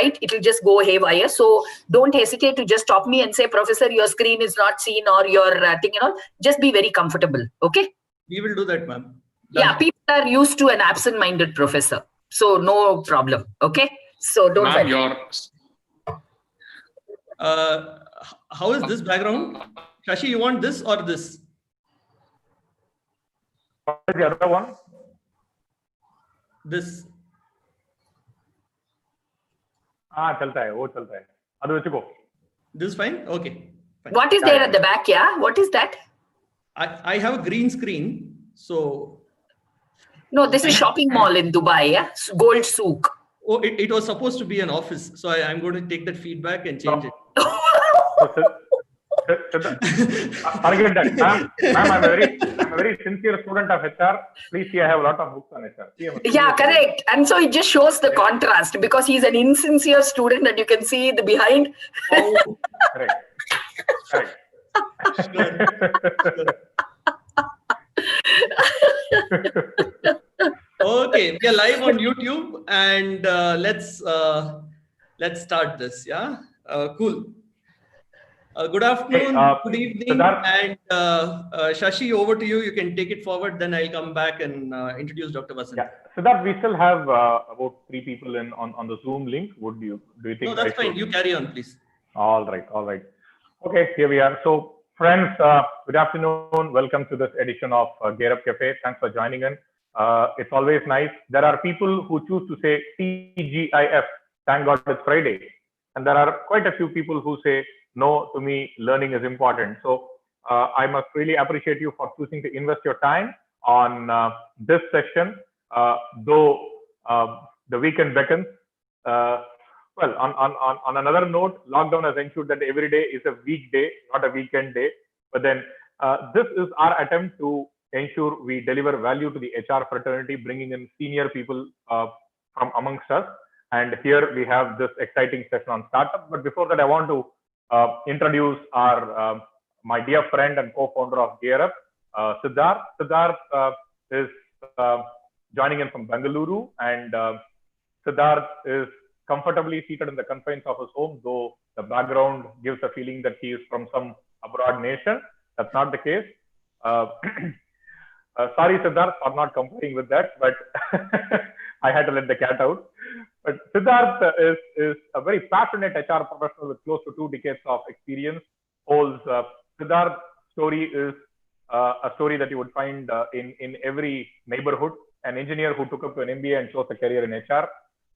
right, it will just go haywire. So don't hesitate to just stop me and say, Professor, your screen is not seen, or your thing, just be very comfortable. Okay. We will do that, ma'am. Yeah, people are used to an absent-minded professor. So no problem. Okay. So don't worry. How is this background? Shashi, you want this or this? What is the other one? This. चलता है, वो चलता है. Adu vechukko. This is fine? Okay. Fine. What is there at the back? Yeah. What is that? I have a green screen. So. No, this is shopping mall in Dubai. Yeah. Gold souk. Oh, it was supposed to be an office. So I'm going to take that feedback and change it. Forget that. Ma'am, I'm a very sincere student of HR. Please see, I have a lot of books on HR. Yeah, correct. And so it just shows the contrast, because he's an insincere student and you can see the behind. Oh, correct. Okay, we are live on YouTube, and let's start this. Yeah, cool. Good afternoon, good evening, Siddharth. And Shashi, over to you. You can take it forward. Then I'll come back and introduce Dr. Vasanthi. Yeah, Siddharth, we still have about 3 people on the Zoom link. Do you think? No, that's fine. You carry on, please. All right. Okay, here we are. So, friends, good afternoon. Welcome to this edition of GearUP Cafe. Thanks for joining in. It's always nice. There are people who choose to say TGIF. Thank God it's Friday. And there are quite a few people who say, no, to me, learning is important. So I must really appreciate you for choosing to invest your time on this session, though the weekend beckons. Well, on another note, lockdown has ensured that every day is a weekday, not a weekend day. But then this is our attempt to ensure we deliver value to the HR fraternity, bringing in senior people from amongst us. And here we have this exciting session on startup. But before that, I want to introduce my dear friend and co-founder of GearUP, Siddharth. Siddharth is joining in from Bengaluru, and Siddharth is comfortably seated in the confines of his home, though the background gives a feeling that he is from some abroad nation. That's not the case. Sorry, Siddharth, for not complying with that, but I had to let the cat out. But Siddharth is a very passionate HR professional with close to 2 decades of experience. Siddharth's story is a story that you would find in every neighborhood. An engineer who took up an MBA and chose a career in HR.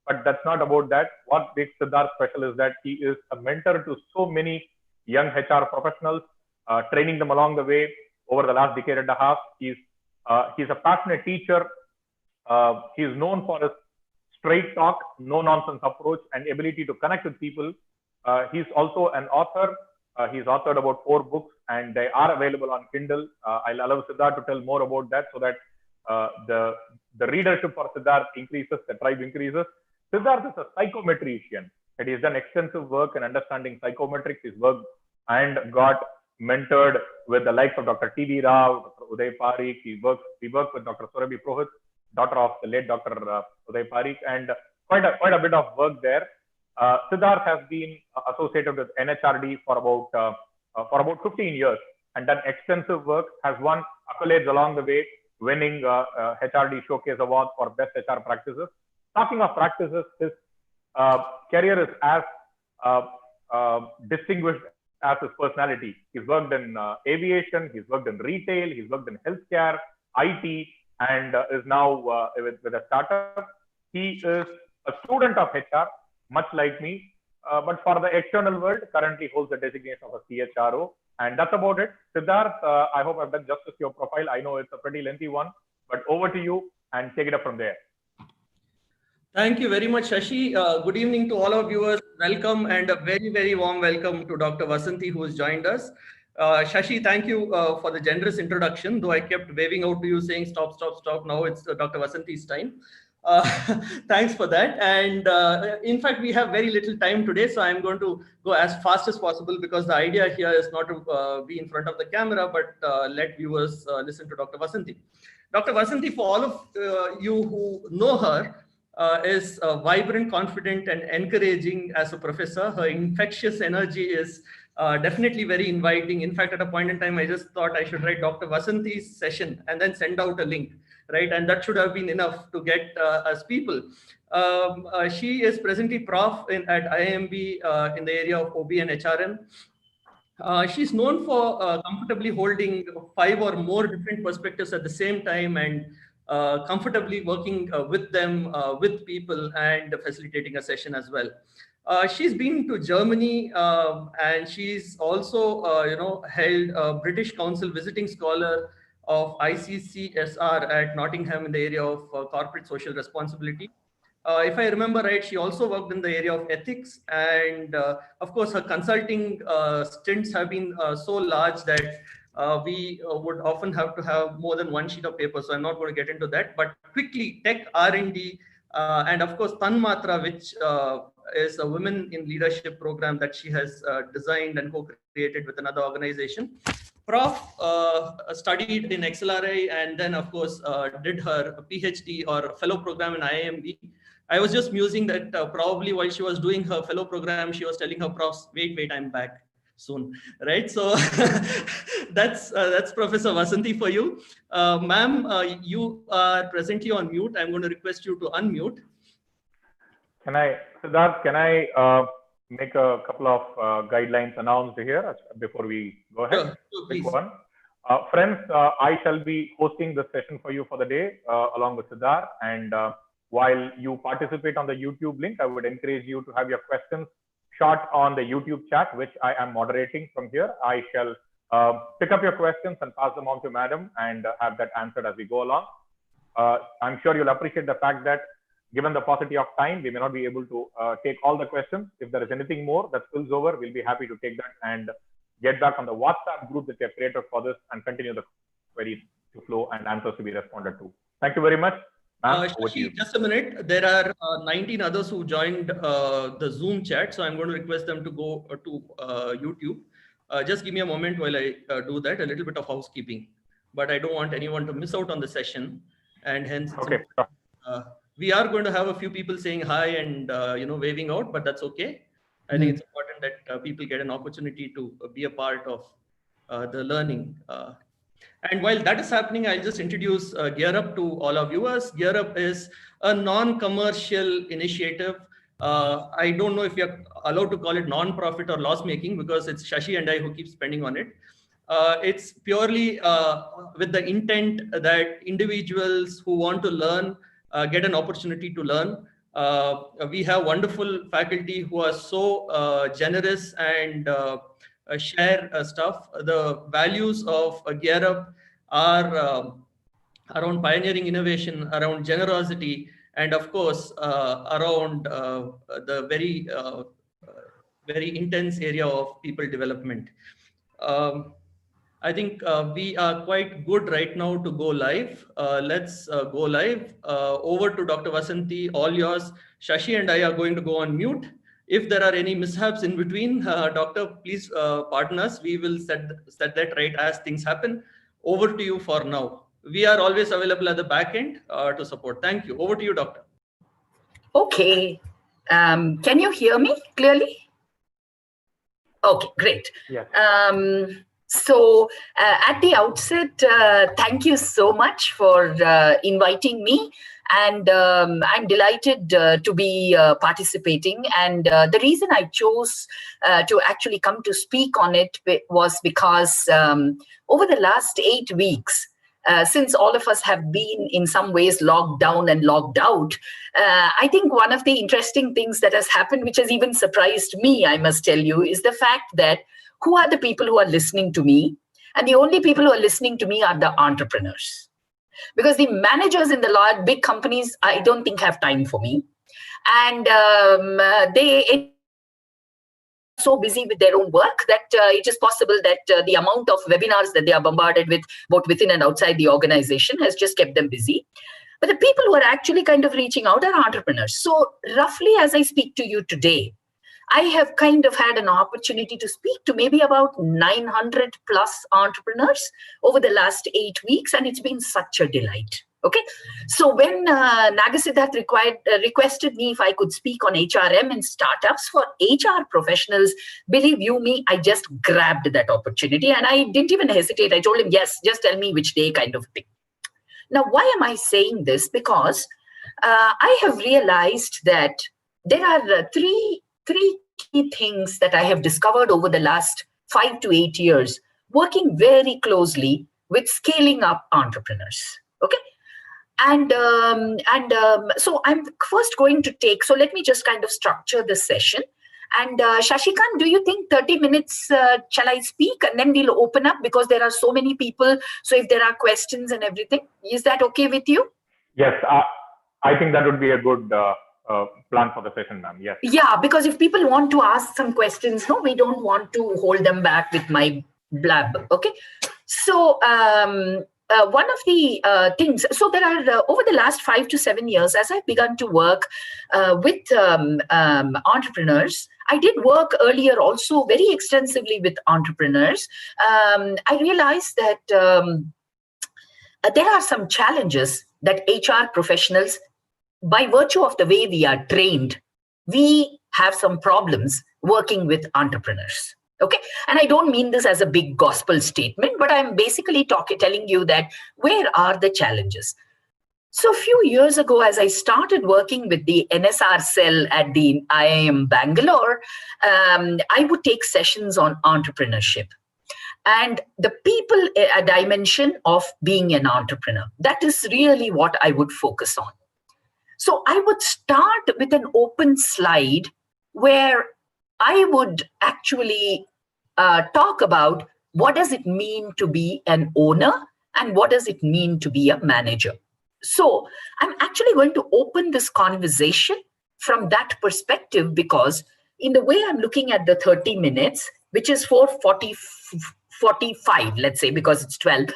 But that's not about that. What makes Siddharth special is that he is a mentor to so many young HR professionals, training them along the way over the last decade and a half. He's a passionate teacher. He's known for his straight talk, no nonsense approach, and ability to connect with people. He's also an author. He's authored about 4 books, and they are available on Kindle. I'll allow Siddharth to tell more about that, so that the readership for Siddharth increases, the tribe increases. Siddharth is a psychometrician, and he's done extensive work in understanding psychometrics. He's worked and got mentored with the likes of Dr. T.V. Rao, Dr. Uday Parikh. He worked with Dr. Surabhi Purohit, daughter of the late Dr. Uday Parikh, and quite a bit of work there. Siddharth has been associated with NHRD for about 15 years and done extensive work, has won accolades along the way, winning HRD Showcase Award for Best HR Practices. Talking of practices, his career is as distinguished as his personality. He's worked in aviation, he's worked in retail, he's worked in healthcare, IT, and is now with a startup. He is a student of HR, much like me, but for the external world, currently holds the designation of a CHRO. And that's about it. Siddharth, I hope I've done justice to your profile. I know it's a pretty lengthy one, but over to you and take it up from there. Thank you very much, Shashi. Good evening to all our viewers. Welcome, and a very, very warm welcome to Dr. Vasanthi, who has joined us. Shashi, thank you for the generous introduction, though I kept waving out to you saying stop, stop, stop. Now it's Dr. Vasanthi's time. Thanks for that. And in fact, we have very little time today, so I'm going to go as fast as possible, because the idea here is not to be in front of the camera, but let viewers listen to Dr. Vasanthi. Dr. Vasanthi, for all of you who know her, is vibrant, confident, and encouraging as a professor. Her infectious energy is definitely very inviting. In fact, at a point in time, I just thought I should write Dr. Vasanthi's session and then send out a link, right? And that should have been enough to get us people. She is presently prof at IIMB in the area of OB and HRM. She's known for comfortably holding 5 or more different perspectives at the same time and comfortably working with them, with people, and facilitating a session as well. She's been to Germany and she's also, held a British Council visiting scholar of ICCSR at Nottingham in the area of corporate social responsibility. If I remember right, she also worked in the area of ethics, and of course, her consulting stints have been so large that we would often have to have more than one sheet of paper. So I'm not going to get into that. But quickly, tech R&D, and of course, Tanmatra, which is a women in leadership program that she has designed and co-created with another organization. Prof studied in XLRI and then, of course, did her PhD or fellow program in IIMB. I was just musing that probably while she was doing her fellow program, she was telling her profs, wait, I'm back soon, right? So that's Professor Vasanthi for you. Ma'am, you are presently on mute. I'm going to request you to unmute. Siddharth, can I make a couple of guidelines announced here before we go ahead? Sure, please. One. Friends, I shall be hosting the session for you for the day along with Siddharth. And while you participate on the YouTube link, I would encourage you to have your questions shot on the YouTube chat, which I am moderating from here. I shall pick up your questions and pass them on to Madam and have that answered as we go along. I'm sure you'll appreciate the fact that given the paucity of time, we may not be able to take all the questions. If there is anything more that spills over, we'll be happy to take that and get back on the WhatsApp group that we have created for this and continue the queries to flow and answers to be responded to. Thank you very much. Shashi, just a minute. There are 19 others who joined the Zoom chat. So I'm going to request them to go to YouTube. Just give me a moment while I do that, a little bit of housekeeping. But I don't want anyone to miss out on the session. And hence, okay. We are going to have a few people saying hi and waving out, but that's okay. I think it's important that people get an opportunity to be a part of the learning. And while that is happening, I'll just introduce GearUP to all our viewers. GearUP is a non-commercial initiative. I don't know if you're allowed to call it non-profit or loss-making because it's Shashi and I who keep spending on it. It's purely with the intent that individuals who want to learn get an opportunity to learn. We have wonderful faculty who are so generous and share stuff. The values of GearUP are around pioneering innovation, around generosity, and of course, around the very intense area of people development. I think we are quite good right now to go live. Let's go live. Over to Dr. Vasanthi, all yours. Shashi and I are going to go on mute. If there are any mishaps in between, Doctor, please pardon us. We will set that right as things happen. Over to you for now. We are always available at the back end to support. Thank you. Over to you, Doctor. Okay. Can you hear me clearly? Okay, great. Yeah. So at the outset, thank you so much for inviting me. And I'm delighted to be participating. And the reason I chose to actually come to speak on it was because over the last 8 weeks, since all of us have been in some ways locked down and locked out, I think one of the interesting things that has happened, which has even surprised me, I must tell you, is the fact that who are the people who are listening to me? And the only people who are listening to me are the entrepreneurs. Because the managers in the large big companies, I don't think have time for me. And they are so busy with their own work that it is possible that the amount of webinars that they are bombarded with, both within and outside the organization, has just kept them busy. But the people who are actually kind of reaching out are entrepreneurs. So roughly as I speak to you today, I have kind of had an opportunity to speak to maybe about 900 plus entrepreneurs over the last 8 weeks, and it's been such a delight. Okay, so when Nagasiddharth requested me if I could speak on HRM and startups for HR professionals, believe you me, I just grabbed that opportunity and I didn't even hesitate. I told him, yes, just tell me which day, kind of thing. Now, why am I saying this? Because I have realized that there are three key things that I have discovered over the last 5 to 8 years, working very closely with scaling up entrepreneurs. Okay. And so I'm first going to take, so let me just kind of structure the session. And Shashikant, do you think 30 minutes shall I speak? And then we'll open up because there are so many people. So if there are questions and everything, is that okay with you? Yes, I think that would be a good plan for the session, ma'am. Yes. Yeah, because if people want to ask some questions, no, we don't want to hold them back with my blab. Okay. So one of the things, so there are over the last 5 to 7 years, as I've begun to work with entrepreneurs, I did work earlier also very extensively with entrepreneurs. I realized that there are some challenges that HR professionals, by virtue of the way we are trained, we have some problems working with entrepreneurs. Okay, and I don't mean this as a big gospel statement, but I'm basically telling you that where are the challenges? So a few years ago, as I started working with the NSR cell at the IIM Bangalore, I would take sessions on entrepreneurship and the people dimension of being an entrepreneur. That is really what I would focus on. So I would start with an open slide where I would actually talk about what does it mean to be an owner and what does it mean to be a manager. So I'm actually going to open this conversation from that perspective because in the way I'm looking at the 30 minutes, which is 4:45, let's say, because it's 12,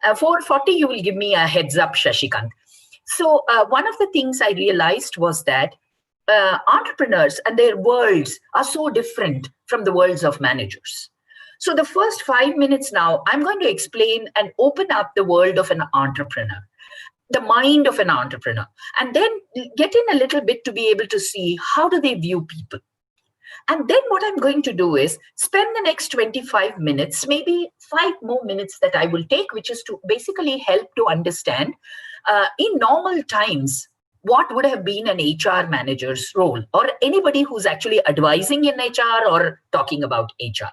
4:40, you will give me a heads up, Shashikant. So one of the things I realized was that entrepreneurs and their worlds are so different from the worlds of managers. So the first 5 minutes now, I'm going to explain and open up the world of an entrepreneur, the mind of an entrepreneur, and then get in a little bit to be able to see how do they view people. And then what I'm going to do is spend the next 25 minutes, maybe 5 more minutes that I will take, which is to basically help to understand in normal times, what would have been an HR manager's role or anybody who's actually advising in HR or talking about HR.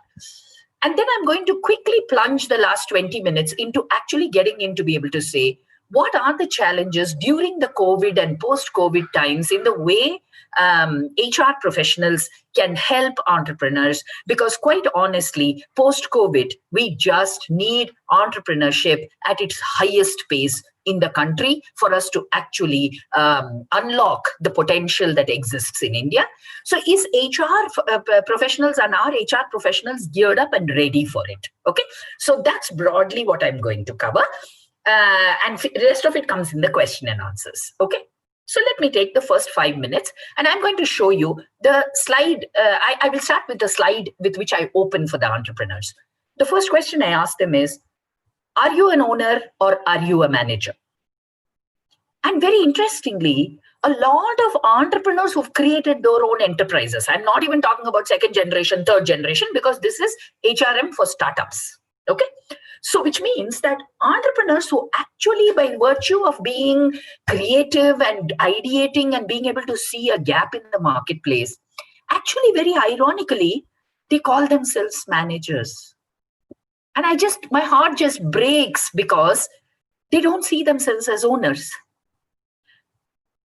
And then I'm going to quickly plunge the last 20 minutes into actually getting in to be able to say, what are the challenges during the COVID and post-COVID times in the way HR professionals can help entrepreneurs? Because quite honestly, post-COVID, we just need entrepreneurship at its highest pace in the country for us to actually unlock the potential that exists in India. So is HR professionals and our HR professionals geared up and ready for it? Okay, so that's broadly what I'm going to cover. And the rest of it comes in the question and answers. Okay, so let me take the first 5 minutes and I'm going to show you the slide. I will start with the slide with which I open for the entrepreneurs. The first question I ask them is, are you an owner or are you a manager? And very interestingly, a lot of entrepreneurs who've created their own enterprises, I'm not even talking about second generation, third generation, because this is HRM for startups. Okay. So which means that entrepreneurs who actually, by virtue of being creative and ideating and being able to see a gap in the marketplace, actually very ironically, they call themselves managers. And my heart just breaks because they don't see themselves as owners.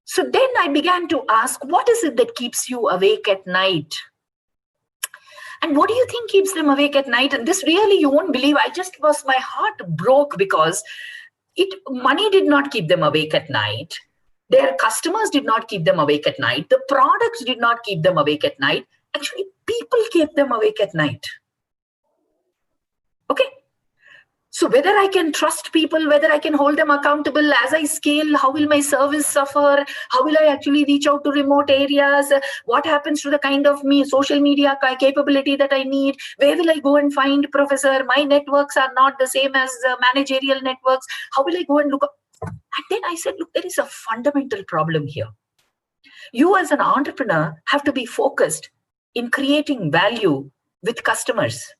So then I began to ask, what is it that keeps you awake at night? And what do you think keeps them awake at night? And this really, you won't believe, my heart broke because money did not keep them awake at night. Their customers did not keep them awake at night. The products did not keep them awake at night. Actually, people kept them awake at night. Okay. So whether I can trust people, whether I can hold them accountable as I scale, how will my service suffer? How will I actually reach out to remote areas? What happens to the kind of social media capability that I need? Where will I go and find, Professor? My networks are not the same as managerial networks. How will I go and look up? And then I said, look, there is a fundamental problem here. You as an entrepreneur have to be focused in creating value with customers.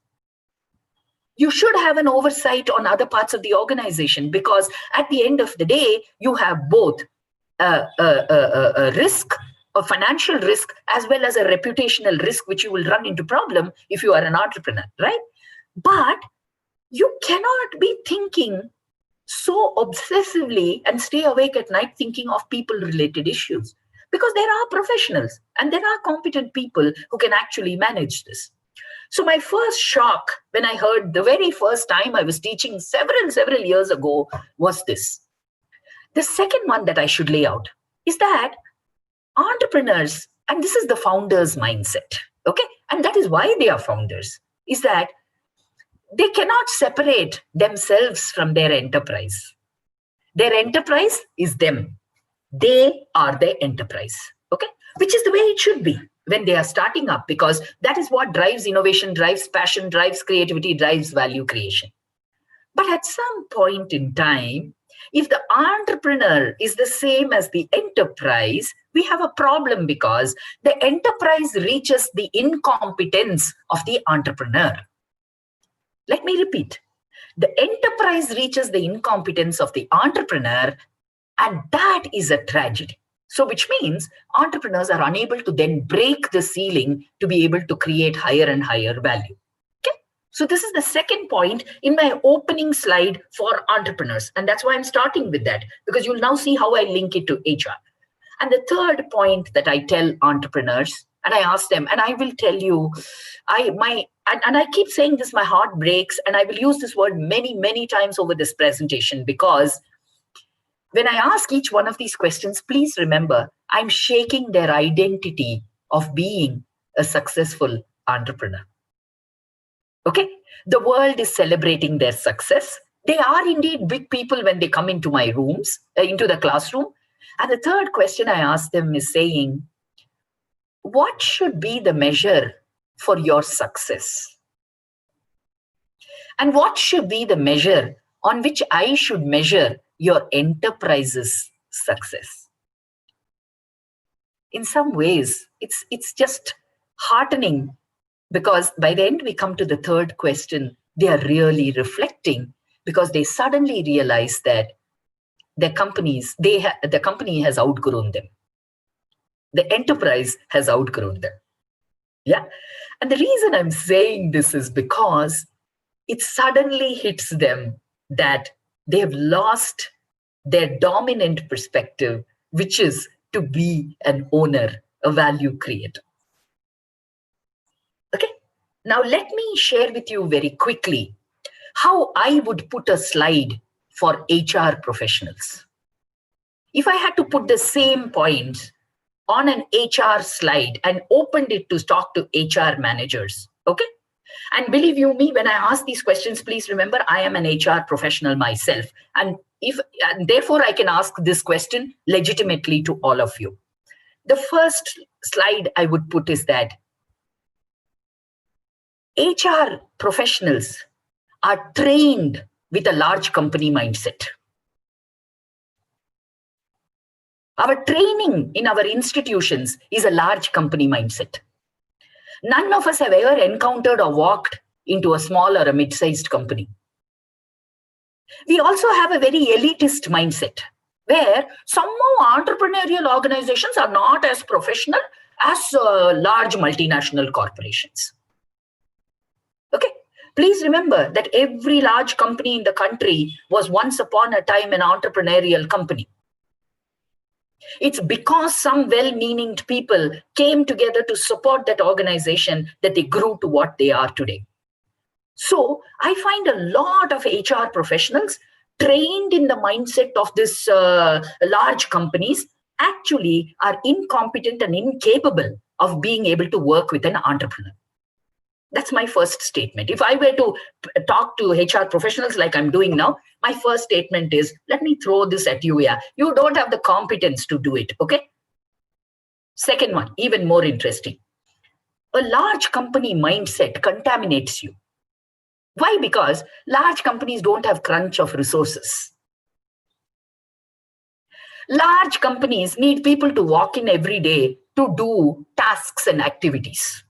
You should have an oversight on other parts of the organization, because at the end of the day, you have both a risk, a financial risk, as well as a reputational risk, which you will run into problem if you are an entrepreneur, right? But you cannot be thinking so obsessively and stay awake at night thinking of people-related issues, because there are professionals and there are competent people who can actually manage this. So my first shock when I heard the very first time I was teaching several years ago was this. The second one that I should lay out is that entrepreneurs, and this is the founder's mindset, okay? And that is why they are founders, is that they cannot separate themselves from their enterprise. Their enterprise is them. They are their enterprise, okay? Which is the way it should be when they are starting up, because that is what drives innovation, drives passion, drives creativity, drives value creation. But at some point in time, if the entrepreneur is the same as the enterprise, we have a problem, because the enterprise reaches the incompetence of the entrepreneur. Let me repeat. The enterprise reaches the incompetence of the entrepreneur, and that is a tragedy. So which means entrepreneurs are unable to then break the ceiling to be able to create higher and higher value. Okay. So this is the second point in my opening slide for entrepreneurs. And that's why I'm starting with that, because you'll now see how I link it to HR. And the third point that I tell entrepreneurs, and I ask them, and I will tell you, I keep saying this, my heart breaks, and I will use this word many times over this presentation, because when I ask each one of these questions, please remember, I'm shaking their identity of being a successful entrepreneur. Okay? The world is celebrating their success. They are indeed big people when they come into my rooms, into the classroom. And the third question I ask them is saying, what should be the measure for your success? And what should be the measure on which I should measure your enterprise's success? In some ways, it's just heartening, because by the end we come to the third question, they are really reflecting, because they suddenly realize that the company has outgrown them. The enterprise has outgrown them. Yeah. And the reason I'm saying this is because it suddenly hits them that they have lost their dominant perspective, which is to be an owner, a value creator. Okay. Now let me share with you very quickly how I would put a slide for HR professionals. If I had to put the same points on an HR slide and opened it to talk to HR managers, okay? And believe you me, when I ask these questions, please remember, I am an HR professional myself. And therefore, I can ask this question legitimately to all of you. The first slide I would put is that HR professionals are trained with a large company mindset. Our training in our institutions is a large company mindset. None of us have ever encountered or walked into a small or a mid-sized company. We also have a very elitist mindset, where somehow entrepreneurial organizations are not as professional as large multinational corporations. Okay, please remember that every large company in the country was once upon a time an entrepreneurial company. It's because some well-meaning people came together to support that organization that they grew to what they are today. So I find a lot of HR professionals trained in the mindset of this large companies actually are incompetent and incapable of being able to work with an entrepreneur. That's my first statement. If I were to talk to HR professionals like I'm doing now, my first statement is, let me throw this at you. Yeah, you don't have the competence to do it. Okay. Second one, even more interesting. A large company mindset contaminates you. Why? Because large companies don't have crunch of resources. Large companies need people to walk in every day to do tasks and activities.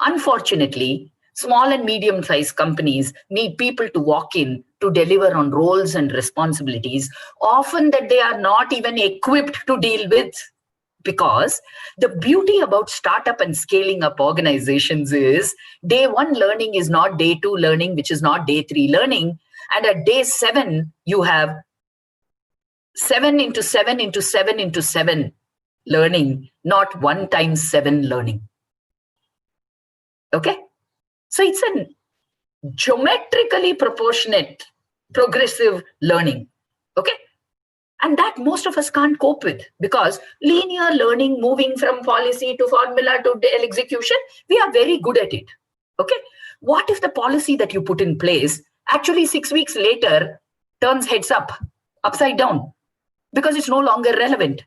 Unfortunately, small and medium-sized companies need people to walk in to deliver on roles and responsibilities, often that they are not even equipped to deal with. Because the beauty about startup and scaling up organizations is day one learning is not day two learning, which is not day three learning. And at day 7, you have 7 into 7 into 7 into 7 learning, not 1 times 7 learning. Okay? So it's a geometrically proportionate, progressive learning. Okay? And that most of us can't cope with, because linear learning, moving from policy to formula to execution, we are very good at it. Okay? What if the policy that you put in place actually 6 weeks later turns heads up, upside down, because it's no longer relevant?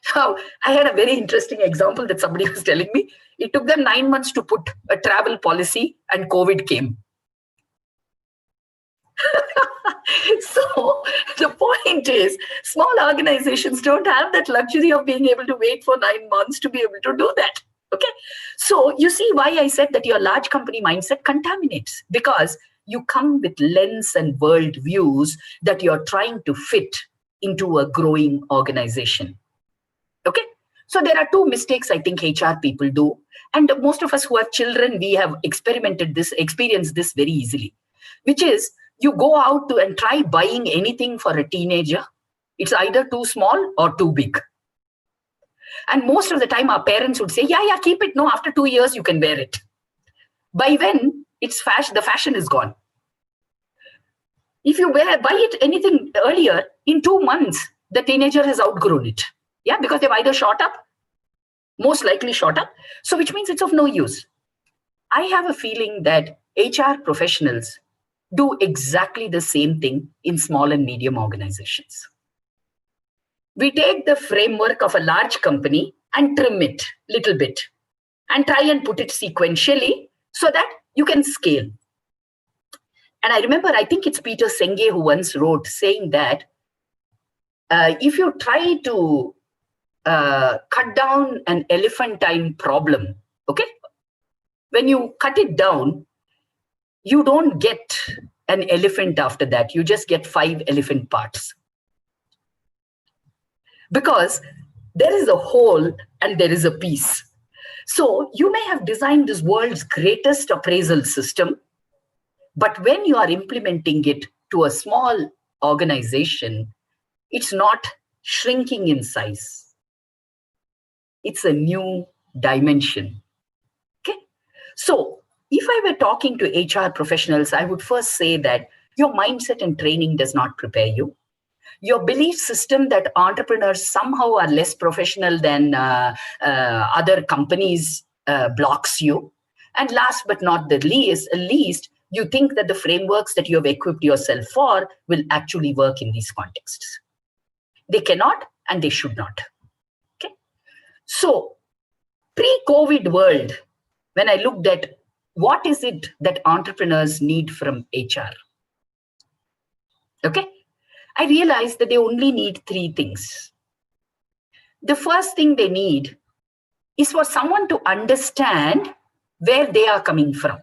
So I had a very interesting example that somebody was telling me. It took them 9 months to put a travel policy and COVID came. So the point is, small organizations don't have that luxury of being able to wait for 9 months to be able to do that. Okay. So you see why I said that your large company mindset contaminates, because you come with lens and world views that you're trying to fit into a growing organization. Okay. So there are 2 mistakes I think HR people do. And most of us who have children, we have experienced this very easily, which is you go out to and try buying anything for a teenager. It's either too small or too big. And most of the time our parents would say, yeah, keep it. No, after 2 years, you can wear it. By when it's the fashion is gone. If you buy it anything earlier, in 2 months, the teenager has outgrown it. Yeah, because they've either shot up, most likely shot up. So which means it's of no use. I have a feeling that HR professionals do exactly the same thing in small and medium organizations. We take the framework of a large company and trim it a little bit and try and put it sequentially so that you can scale. And I remember, I think it's Peter Senge who once wrote saying that if you try to cut down an elephantine problem, okay, when you cut it down, you don't get an elephant after that. You just get 5 elephant parts. Because there is a whole and there is a piece. So you may have designed this world's greatest appraisal system, but when you are implementing it to a small organization, it's not shrinking in size. It's a new dimension. Okay? So if I were talking to HR professionals, I would first say that your mindset and training does not prepare you. Your belief system that entrepreneurs somehow are less professional than other companies blocks you. And last but not the least, you think that the frameworks that you have equipped yourself for will actually work in these contexts. They cannot and they should not. Okay. So pre-COVID world, when I looked at what is it that entrepreneurs need from HR, okay, I realized that they only need 3 things. The first thing they need is for someone to understand where they are coming from.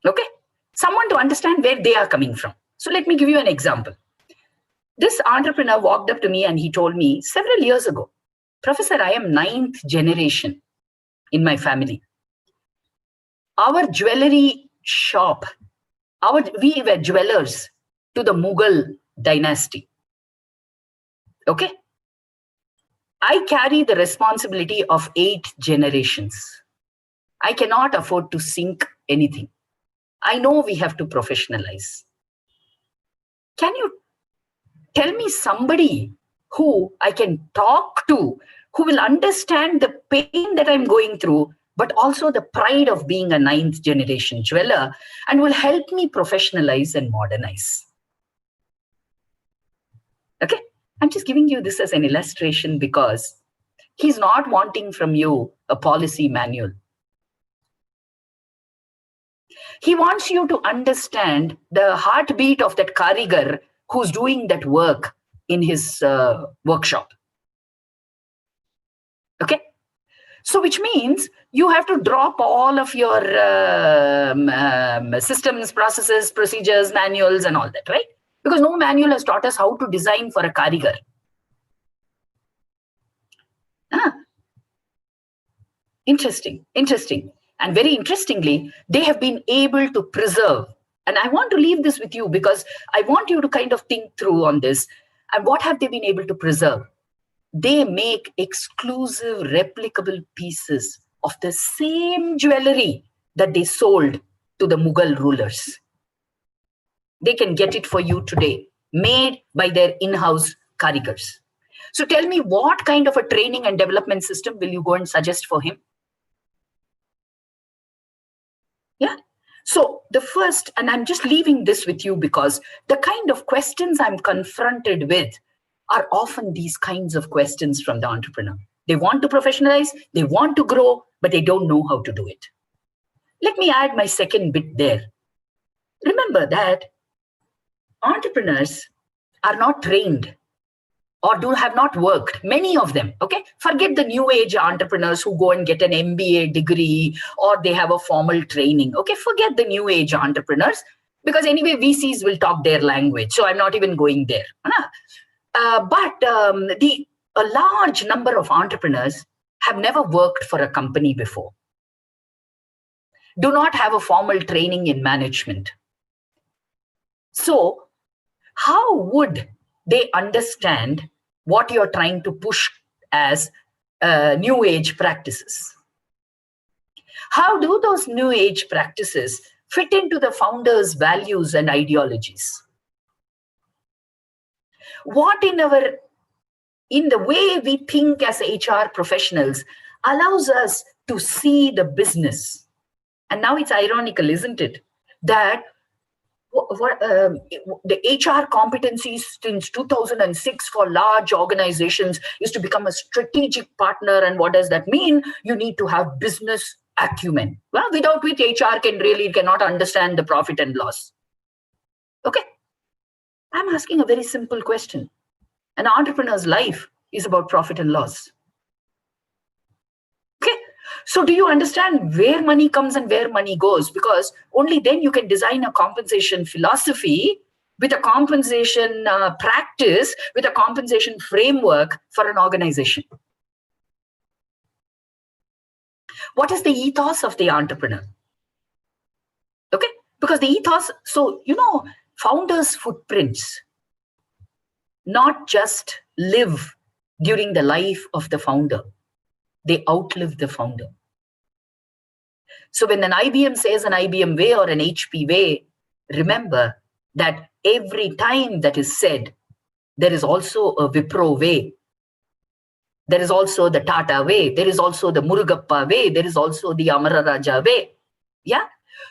Okay? Someone to understand where they are coming from. So let me give you an example. This entrepreneur walked up to me and he told me several years ago, Professor, I am 9th generation in my family. Our jewelry shop, we were jewelers to the Mughal dynasty. Okay? I carry the responsibility of 8 generations. I cannot afford to sink anything. I know we have to professionalize. Can you tell me somebody who I can talk to, who will understand the pain that I'm going through, but also the pride of being a 9th generation jeweler, and will help me professionalize and modernize? Okay? I'm just giving you this as an illustration because he's not wanting from you a policy manual. He wants you to understand the heartbeat of that karigar who's doing that work in his workshop. Okay? So which means you have to drop all of your systems, processes, procedures, manuals and all that, right? Because no manual has taught us how to design for a karigar. Interesting. And very interestingly, they have been able to preserve. And I want to leave this with you because I want you to kind of think through on this. And what have they been able to preserve? They make exclusive replicable pieces of the same jewelry that they sold to the Mughal rulers. They can get it for you today, made by their in-house karigars. So tell me, what kind of a training and development system will you go and suggest for him? Yeah. So the first, and I'm just leaving this with you because the kind of questions I'm confronted with are often these kinds of questions from the entrepreneur. They want to professionalize, they want to grow, but they don't know how to do it. Let me add my second bit there. Remember that entrepreneurs are not trained or have not worked, many of them, okay? Forget the new age entrepreneurs who go and get an MBA degree or they have a formal training, okay? Forget the new age entrepreneurs because anyway, VCs will talk their language. So I'm not even going there. But a large number of entrepreneurs have never worked for a company before, do not have a formal training in management. So how would they understand what you're trying to push as new age practices? How do those new age practices fit into the founder's values and ideologies? What in the way we think as HR professionals allows us to see the business? And now it's ironical, isn't it, that the HR competencies since 2006 for large organizations is to become a strategic partner. And what does that mean? You need to have business acumen, well, without which HR cannot understand the profit and loss. Okay. I'm asking a very simple question. An entrepreneur's life is about profit and loss. Okay. So do you understand where money comes and where money goes? Because only then you can design a compensation philosophy with a compensation practice, with a compensation framework for an organization. What is the ethos of the entrepreneur? Okay. Because the ethos, so, founders' footprints not just live during the life of the founder, they outlive the founder. So when an IBM says an IBM way or an HP way, remember that every time that is said, there is also a Wipro way. There is also the Tata way. There is also the Murugappa way. There is also the Amara Raja way. Yeah.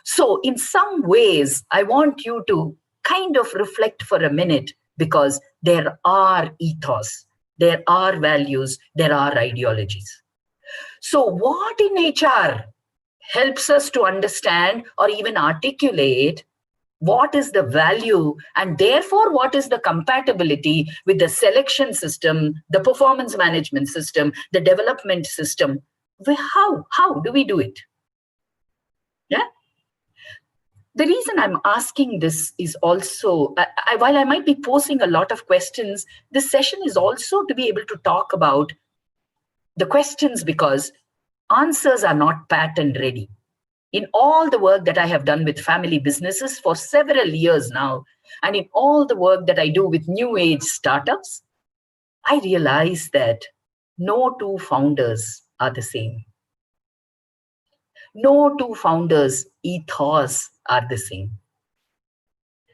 So in some ways, I want you to kind of reflect for a minute because there are ethos, there are values, there are ideologies. So what in HR helps us to understand or even articulate what is the value and therefore what is the compatibility with the selection system, the performance management system, the development system? How do we do it? Yeah. The reason I'm asking this is also, while I might be posing a lot of questions, this session is also to be able to talk about the questions because answers are not pat and ready. In all the work that I have done with family businesses for several years now, and in all the work that I do with new age startups, I realize that no two founders are the same. No two founders' ethos are the same.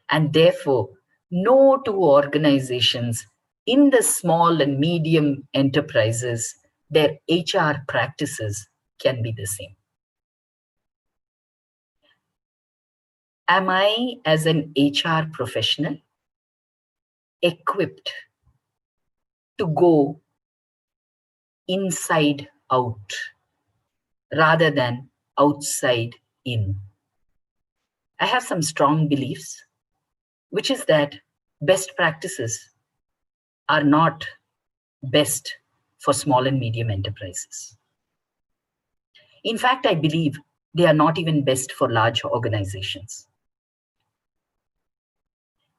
And therefore, no two organizations in the small and medium enterprises, their HR practices can be the same. Am I, as an HR professional, equipped to go inside out rather than outside in? I have some strong beliefs, which is that best practices are not best for small and medium enterprises. In fact, I believe they are not even best for large organizations.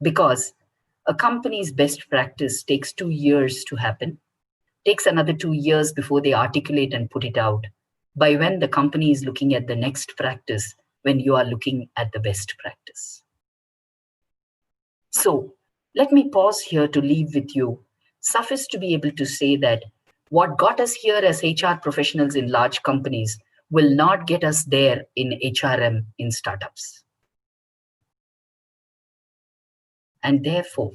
Because a company's best practice takes 2 years to happen, takes another 2 years before they articulate and put it out. By when the company is looking at the next practice, when you are looking at the best practice. So let me pause here to leave with you. Suffice to be able to say that what got us here as HR professionals in large companies will not get us there in HRM in startups. And therefore,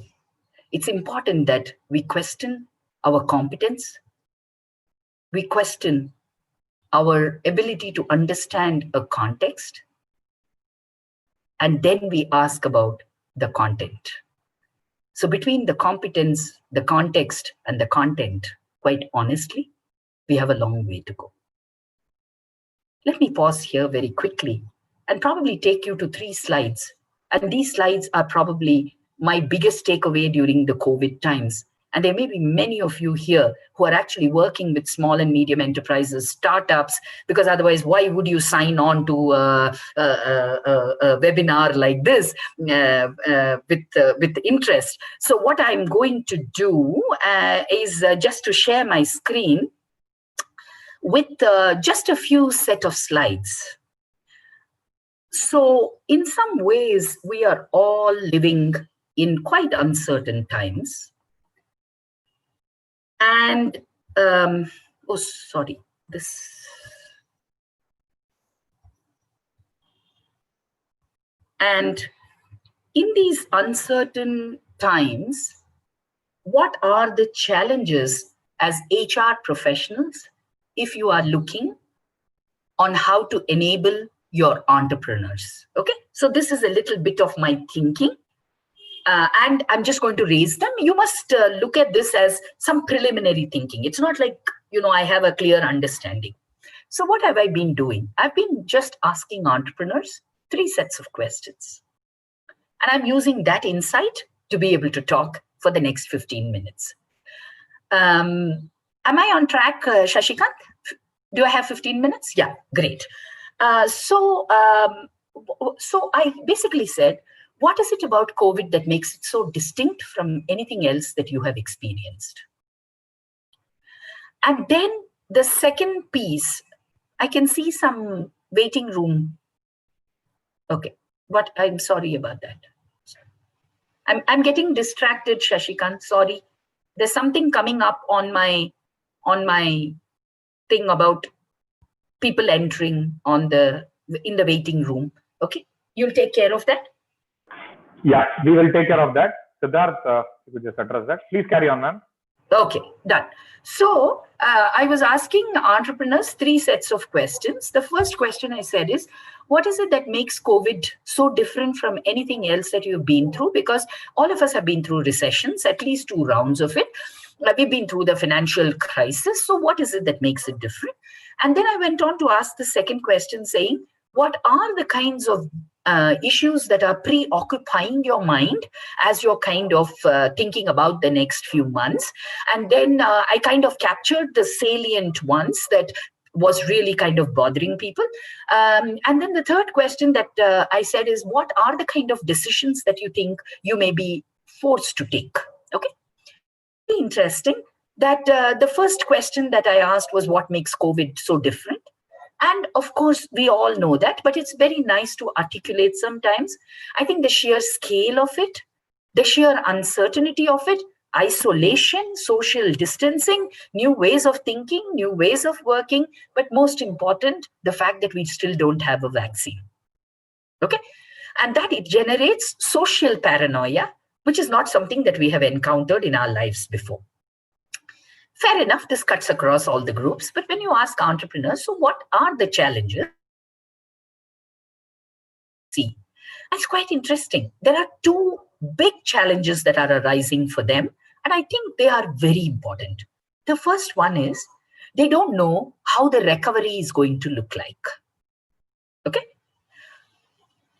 it's important that we question our competence, we question our ability to understand a context, and then we ask about the content. So between the competence, the context, and the content, quite honestly, we have a long way to go. Let me pause here very quickly and probably take you to 3 slides. And these slides are probably my biggest takeaway during the COVID times. And there may be many of you here who are actually working with small and medium enterprises, startups, because otherwise, why would you sign on to a webinar like this with interest? So what I'm going to do is just to share my screen with just a few set of slides. So in some ways, we are all living in quite uncertain times. And, oh, sorry, this. And in these uncertain times, what are the challenges as HR professionals if you are looking on how to enable your entrepreneurs? Okay, so this is a little bit of my thinking. And I'm just going to raise them. You must look at this as some preliminary thinking. It's not like, I have a clear understanding. So what have I been doing? I've been just asking entrepreneurs 3 sets of questions. And I'm using that insight to be able to talk for the next 15 minutes. Am I on track, Shashikant? Do I have 15 minutes? Yeah, great. So I basically said, what is it about COVID that makes it so distinct from anything else that you have experienced? And then the second piece, I can see some waiting room. Okay, but I'm sorry about that. I'm getting distracted, Shashikant, sorry. There's something coming up on my thing about people entering in the waiting room. Okay, you'll take care of that? Yeah, we will take care of that. Siddharth, you could just address that. Please carry on, ma'am. Okay, done. So I was asking entrepreneurs 3 sets of questions. The first question I said is, what is it that makes COVID so different from anything else that you've been through? Because all of us have been through recessions, at least 2 rounds of it. We've been through the financial crisis. So what is it that makes it different? And then I went on to ask the second question saying, what are the kinds of issues that are preoccupying your mind as you're kind of thinking about the next few months? And then I kind of captured the salient ones that was really kind of bothering people. And then the third question that I said is, what are the kind of decisions that you think you may be forced to take? Okay. Interesting that the first question that I asked was, what makes COVID so different? And of course, we all know that, but it's very nice to articulate sometimes. I think the sheer scale of it, the sheer uncertainty of it, isolation, social distancing, new ways of thinking, new ways of working, but most important, the fact that we still don't have a vaccine. Okay? And that it generates social paranoia, which is not something that we have encountered in our lives before. Fair enough, this cuts across all the groups, but when you ask entrepreneurs, so what are the challenges? See, it's quite interesting. There are 2 big challenges that are arising for them, and I think they are very important. The first one is they don't know how the recovery is going to look like. Okay?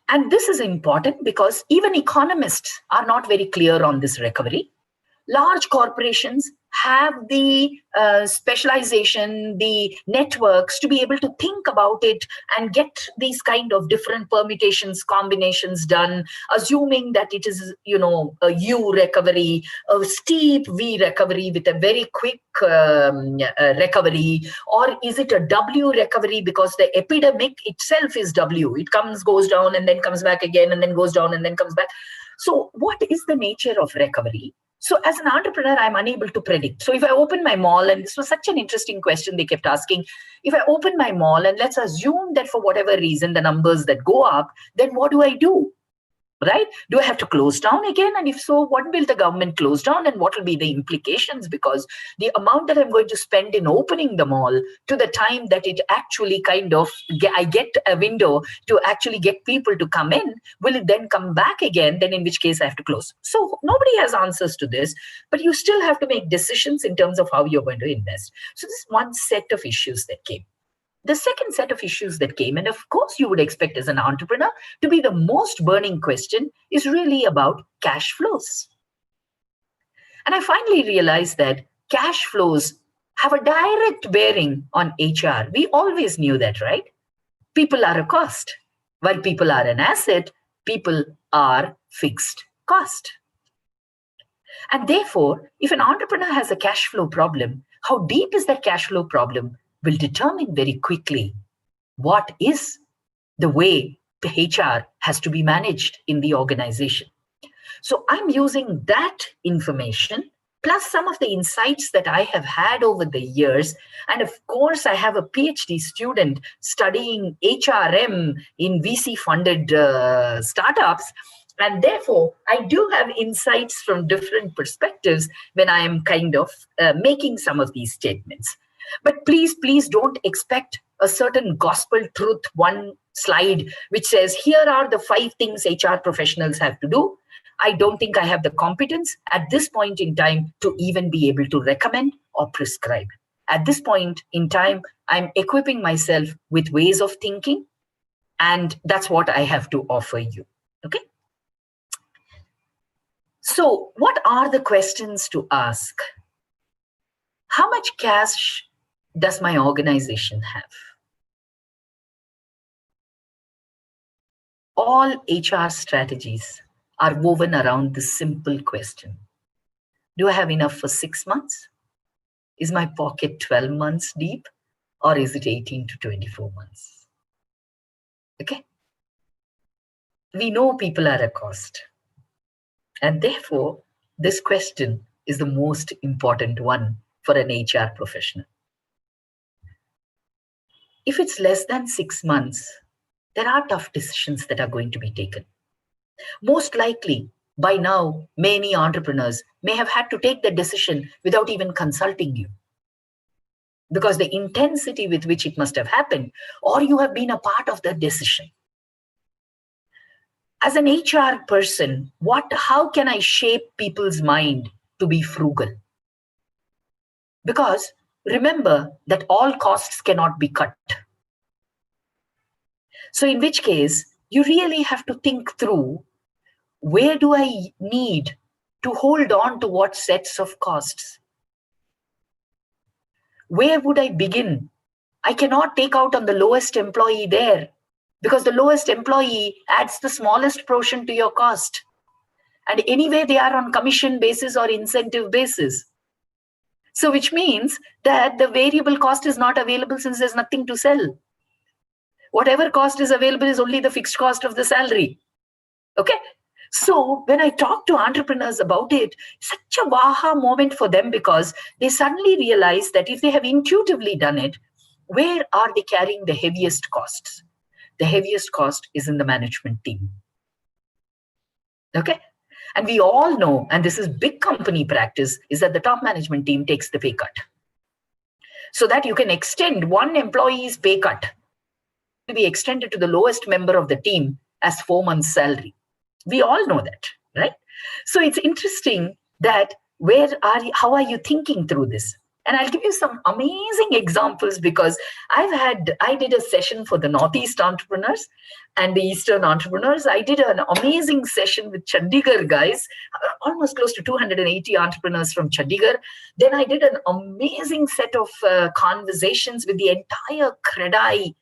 And this is important because even economists are not very clear on this recovery. Large corporations have the specialization, the networks to be able to think about it and get these kind of different permutations, combinations done, assuming that it is, a U recovery, a steep V recovery with a very quick recovery, or is it a W recovery because the epidemic itself is W. It goes down and then comes back again and then goes down and then comes back. So what is the nature of recovery? So as an entrepreneur, I'm unable to predict. So if I open my mall, and this was such an interesting question they kept asking, if I open my mall and let's assume that for whatever reason, the numbers that go up, then what do I do? Right? Do I have to close down again? And if so, what will the government close down and what will be the implications? Because the amount that I'm going to spend in opening the mall to the time that it actually I get a window to actually get people to come in, will it then come back again? Then in which case I have to close. So nobody has answers to this, but you still have to make decisions in terms of how you're going to invest. So this is one set of issues that came. The second set of issues that came, and of course you would expect as an entrepreneur to be the most burning question, is really about cash flows. And I finally realized that cash flows have a direct bearing on HR. We always knew that, right? People are a cost. While people are an asset, people are fixed cost. And therefore, if an entrepreneur has a cash flow problem, how deep is that cash flow problem will determine very quickly what is the way the HR has to be managed in the organization. So I'm using that information plus some of the insights that I have had over the years. And of course, I have a PhD student studying HRM in VC-funded startups. And therefore, I do have insights from different perspectives when I am making some of these statements. But please don't expect a certain gospel truth, one slide, which says, here are the 5 things HR professionals have to do. I don't think I have the competence at this point in time to even be able to recommend or prescribe. At this point in time, I'm equipping myself with ways of thinking, and that's what I have to offer you. Okay? So what are the questions to ask? How much cash does my organization have? All HR strategies are woven around this simple question. Do I have enough for 6 months? Is my pocket 12 months deep? Or is it 18 to 24 months? Okay? We know people are a cost. And therefore, this question is the most important one for an HR professional. If it's less than 6 months, there are tough decisions that are going to be taken. Most likely, by now, many entrepreneurs may have had to take the decision without even consulting you, because the intensity with which it must have happened, or you have been a part of the decision. As an HR person, how can I shape people's mind to be frugal? Because remember that all costs cannot be cut. So in which case, you really have to think through, where do I need to hold on to what sets of costs? Where would I begin? I cannot take out on the lowest employee there, because the lowest employee adds the smallest portion to your cost. And anyway, they are on commission basis or incentive basis. So which means that the variable cost is not available since there's nothing to sell. Whatever cost is available is only the fixed cost of the salary. Okay? So when I talk to entrepreneurs about it, such a waha moment for them, because they suddenly realize that if they have intuitively done it, where are they carrying the heaviest costs? The heaviest cost is in the management team. Okay? And we all know, and this is big company practice, is that the top management team takes the pay cut. So that you can extend one employee's pay cut to be extended to the lowest member of the team as 4 months' salary. We all know that, right? So it's interesting that how are you thinking through this? And I'll give you some amazing examples because I did a session for the Northeast entrepreneurs and the Eastern entrepreneurs. I did an amazing session with Chandigarh guys, almost close to 280 entrepreneurs from Chandigarh. Then I did an amazing set of conversations with the entire Credai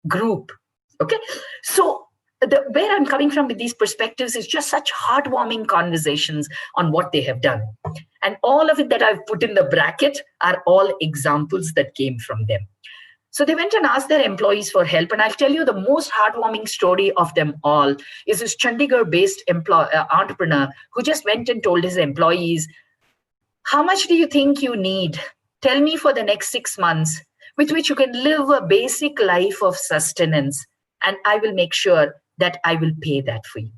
group. Okay. So where I'm coming from with these perspectives is just such heartwarming conversations on what they have done. And all of it that I've put in the bracket are all examples that came from them. So they went and asked their employees for help. And I'll tell you the most heartwarming story of them all is this Chandigarh-based entrepreneur who just went and told his employees, how much do you think you need? Tell me for the next 6 months with which you can live a basic life of sustenance. And I will make sure that I will pay that for you.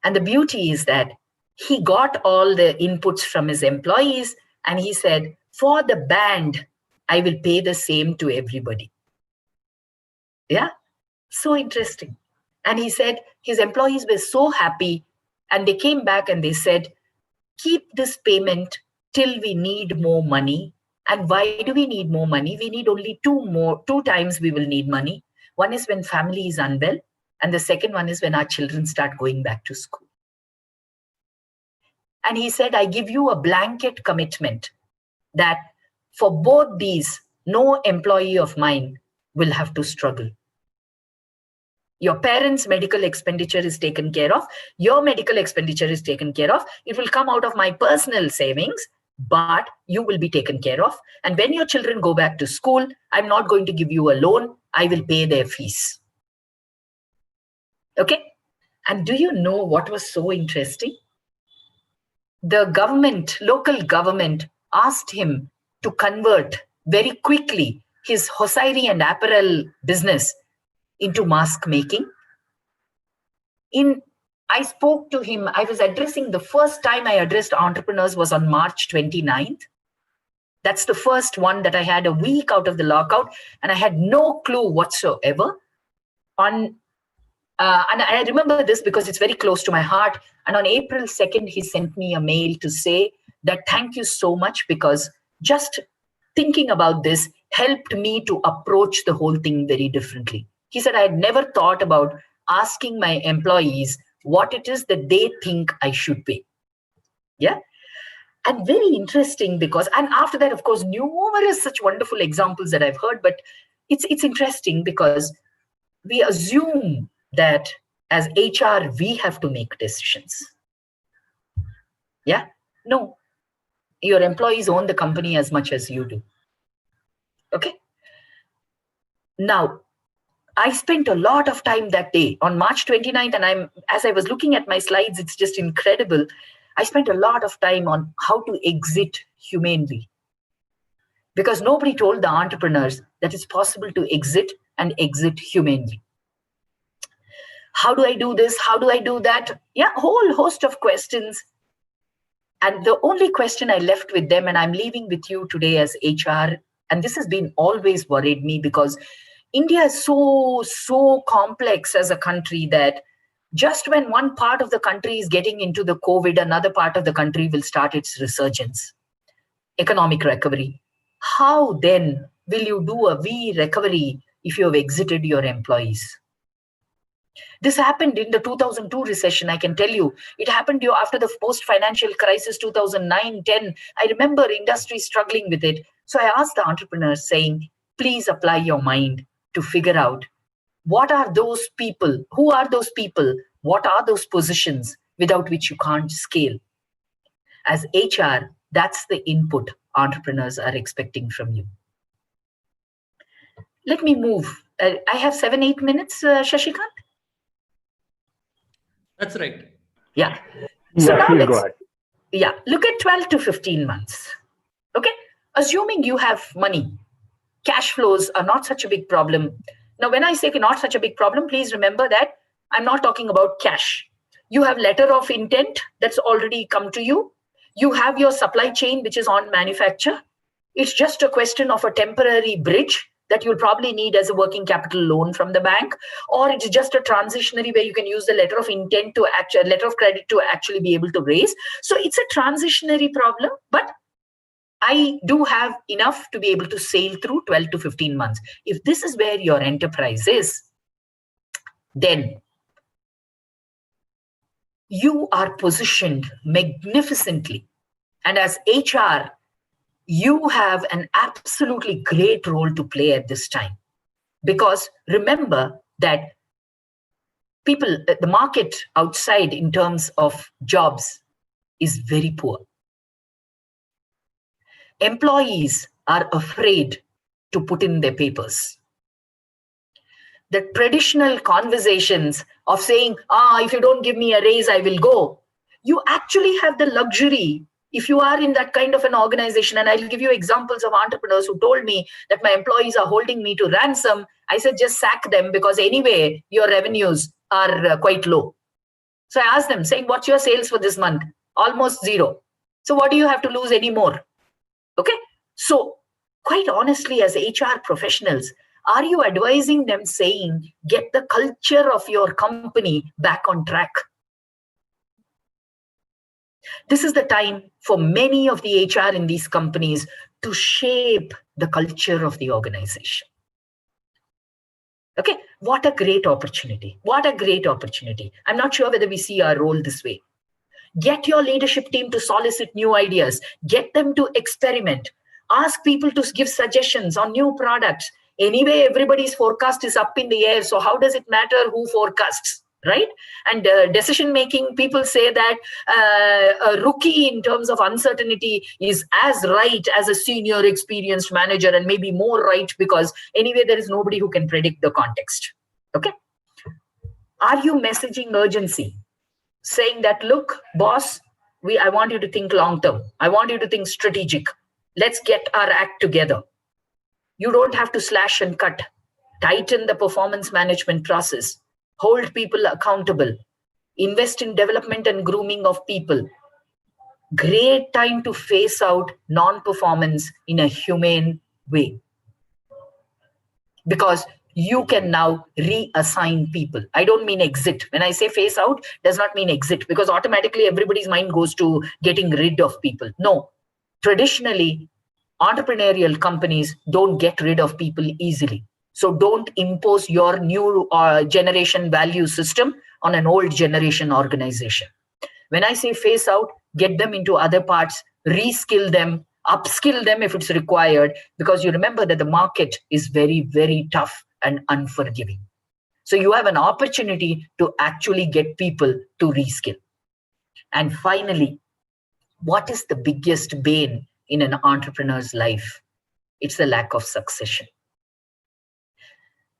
And the beauty is that he got all the inputs from his employees and he said, for the band, I will pay the same to everybody. Yeah, so interesting. And he said his employees were so happy and they came back and they said, keep this payment till we need more money. And why do we need more money? We need only two times we will need money. One is when family is unwell, and the second one is when our children start going back to school. And he said, I give you a blanket commitment that for both these, no employee of mine will have to struggle. Your parents' medical expenditure is taken care of. Your medical expenditure is taken care of. It will come out of my personal savings, but you will be taken care of. And when your children go back to school, I'm not going to give you a loan. I will pay their fees. Okay? And do you know what was so interesting? The government, local government, asked him to convert very quickly his hosiery and apparel business into mask making. I spoke to him, I was addressing, the first time I addressed entrepreneurs was on March 29th. That's the first one that I had a week out of the lockout and I had no clue whatsoever. And I remember this because it's very close to my heart. And on April 2nd, he sent me a mail to say that thank you so much because just thinking about this helped me to approach the whole thing very differently. He said, I had never thought about asking my employees what it is that they think I should pay. Yeah. And very interesting because, and after that, of course, numerous such wonderful examples that I've heard, but it's interesting because we assume that as HR, we have to make decisions. Yeah. No, your employees own the company as much as you do. Okay. Now, I spent a lot of time that day on March 29th, and as I was looking at my slides, it's just incredible. I spent a lot of time on how to exit humanely because nobody told the entrepreneurs that it's possible to exit and exit humanely. How do I do this? How do I do that? Yeah, a whole host of questions. And the only question I left with them, and I'm leaving with you today as HR, and this has been always worried me because India is so complex as a country that just when one part of the country is getting into the COVID, another part of the country will start its resurgence, economic recovery. How then will you do a V recovery if you have exited your employees? This happened in the 2002 recession, I can tell you. It happened after the post-financial crisis, 2009-10. I remember industry struggling with it. So I asked the entrepreneurs saying, please apply your mind to figure out what are those people, who are those people, what are those positions without which you can't scale. As HR, that's the input entrepreneurs are expecting from you. Let me move. I have 7-8 minutes, Shashikant. That's right. Yeah. So now go ahead. Yeah, look at 12 to 15 months. Okay. Assuming you have money, cash flows are not such a big problem. Now, when I say not such a big problem, please remember that I'm not talking about cash. You have letter of intent that's already come to you. You have your supply chain, which is on manufacture. It's just a question of a temporary bridge that you'll probably need as a working capital loan from the bank, or it's just a transitionary where you can use the letter of intent to letter of credit to actually be able to raise. So it's a transitionary problem, but I do have enough to be able to sail through 12 to 15 months. If this is where your enterprise is, then you are positioned magnificently. And as HR, you have an absolutely great role to play at this time. Because remember that people, the market outside in terms of jobs is very poor. Employees are afraid to put in their papers. The traditional conversations of saying, if you don't give me a raise, I will go. You actually have the luxury if you are in that kind of an organization. And I'll give you examples of entrepreneurs who told me that my employees are holding me to ransom. I said, just sack them, because anyway, your revenues are quite low. So I asked them, saying, what's your sales for this month? Almost zero. So what do you have to lose anymore? Okay. So quite honestly, as HR professionals, are you advising them saying, get the culture of your company back on track? This is the time for many of the HR in these companies to shape the culture of the organization. Okay, what a great opportunity. What a great opportunity. I'm not sure whether we see our role this way. Get your leadership team to solicit new ideas. Get them to experiment. Ask people to give suggestions on new products. Anyway, everybody's forecast is up in the air. So how does it matter who forecasts, right? And decision-making, people say that a rookie in terms of uncertainty is as right as a senior experienced manager, and maybe more right, because anyway, there is nobody who can predict the context. Okay. Are you messaging urgency? Saying that, look, boss, I want you to think long term. I want you to think strategic. Let's get our act together. You don't have to slash and cut. Tighten the performance management process. Hold people accountable. Invest in development and grooming of people. Great time to phase out non-performance in a humane way. Because you can now reassign people. I don't mean exit. When I say phase out, does not mean exit, because automatically everybody's mind goes to getting rid of people. No. Traditionally, entrepreneurial companies don't get rid of people easily. So don't impose your new generation value system on an old generation organization. When I say phase out, get them into other parts, reskill them, upskill them if it's required, because you remember that the market is very, very tough and unforgiving. So you have an opportunity to actually get people to reskill. And finally, what is the biggest bane in an entrepreneur's life? It's the lack of succession.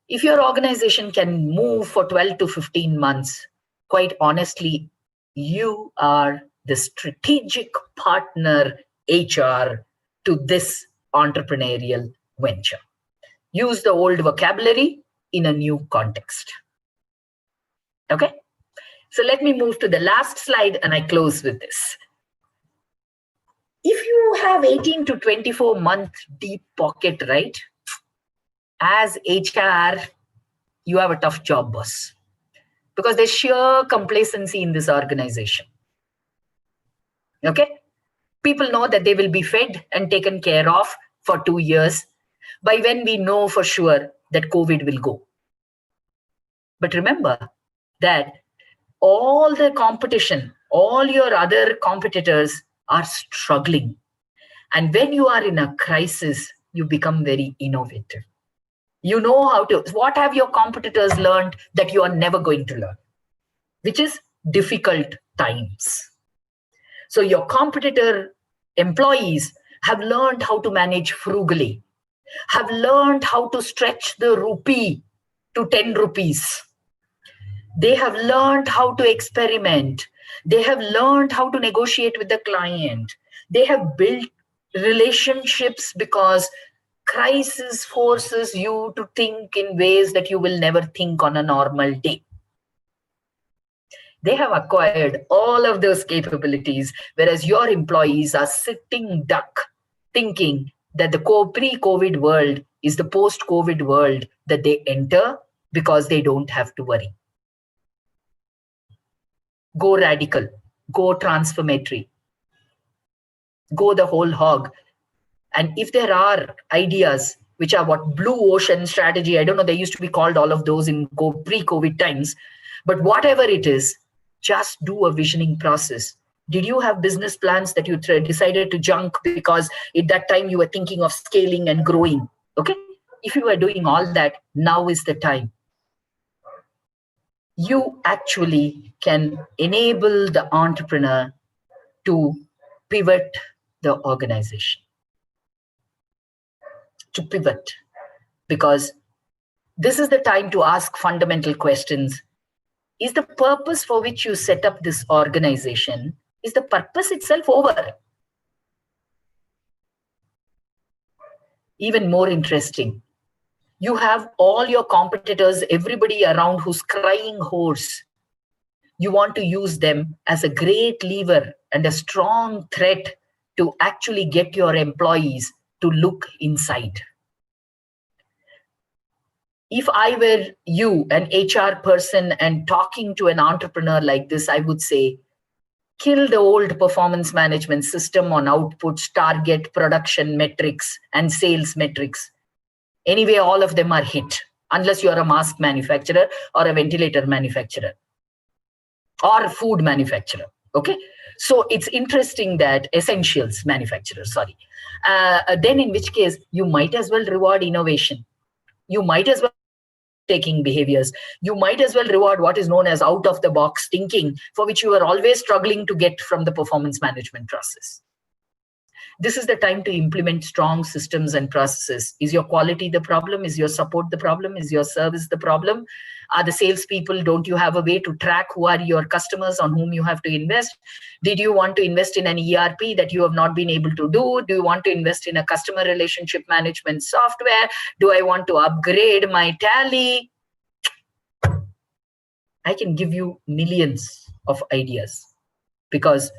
If your organization can move for 12 to 15 months, quite honestly, you are the strategic partner HR to this entrepreneurial venture. Use the old vocabulary in a new context. Okay? So let me move to the last slide and I close with this. If you have 18 to 24 month deep pocket, right? As HR, you have a tough job, boss. Because there's sheer complacency in this organization. Okay? People know that they will be fed and taken care of for 2 years, by when we know for sure that COVID will go. But remember that all the competition, all your other competitors are struggling. And when you are in a crisis, you become very innovative. You know how to, what have your competitors learned that you are never going to learn? Which is difficult times. So your competitor employees have learned how to manage frugally, have learned how to stretch the rupee to 10 rupees. They have learned how to experiment. They have learned how to negotiate with the client. They have built relationships, because crisis forces you to think in ways that you will never think on a normal day. They have acquired all of those capabilities, whereas your employees are sitting duck thinking that the pre-COVID world is the post-COVID world that they enter, because they don't have to worry. Go radical, go transformatory, go the whole hog. And if there are ideas which are what blue ocean strategy, I don't know, they used to be called all of those in pre-COVID times, but whatever it is, just do a visioning process. Did you have business plans that you decided to junk because at that time you were thinking of scaling and growing? Okay. If you are doing all that, now is the time. You actually can enable the entrepreneur to pivot the organization. To pivot. Because this is the time to ask fundamental questions. Is the purpose for which you set up this organization, is the purpose itself over? Even more interesting, you have all your competitors, everybody around who's crying hoarse. You want to use them as a great lever and a strong threat to actually get your employees to look inside. If I were you, an HR person, and talking to an entrepreneur like this, I would say, kill the old performance management system on outputs, target, production metrics, and sales metrics. Anyway, all of them are hit, unless you're a mask manufacturer or a ventilator manufacturer or food manufacturer. Okay. So it's interesting that essentials manufacturer, sorry. Then in which case, you might as well reward innovation. You might as well taking behaviors. You might as well reward what is known as out of the box thinking, for which you are always struggling to get from the performance management process. This is the time to implement strong systems and processes. Is your quality the problem? Is your support the problem? Is your service the problem? Are the salespeople, don't you have a way to track who are your customers on whom you have to invest? Did you want to invest in an ERP that you have not been able to do? Do you want to invest in a customer relationship management software? Do I want to upgrade my Tally? I can give you millions of ideas, because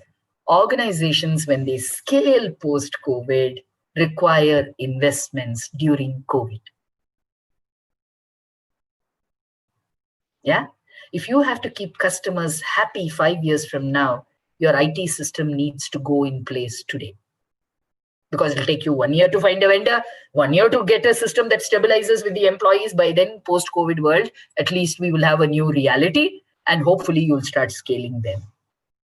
organizations, when they scale post-COVID, require investments during COVID. Yeah. If you have to keep customers happy 5 years from now, your IT system needs to go in place today. Because it'll take you 1 year to find a vendor, 1 year to get a system that stabilizes with the employees. By then, post-COVID world, at least we will have a new reality, and hopefully you'll start scaling them.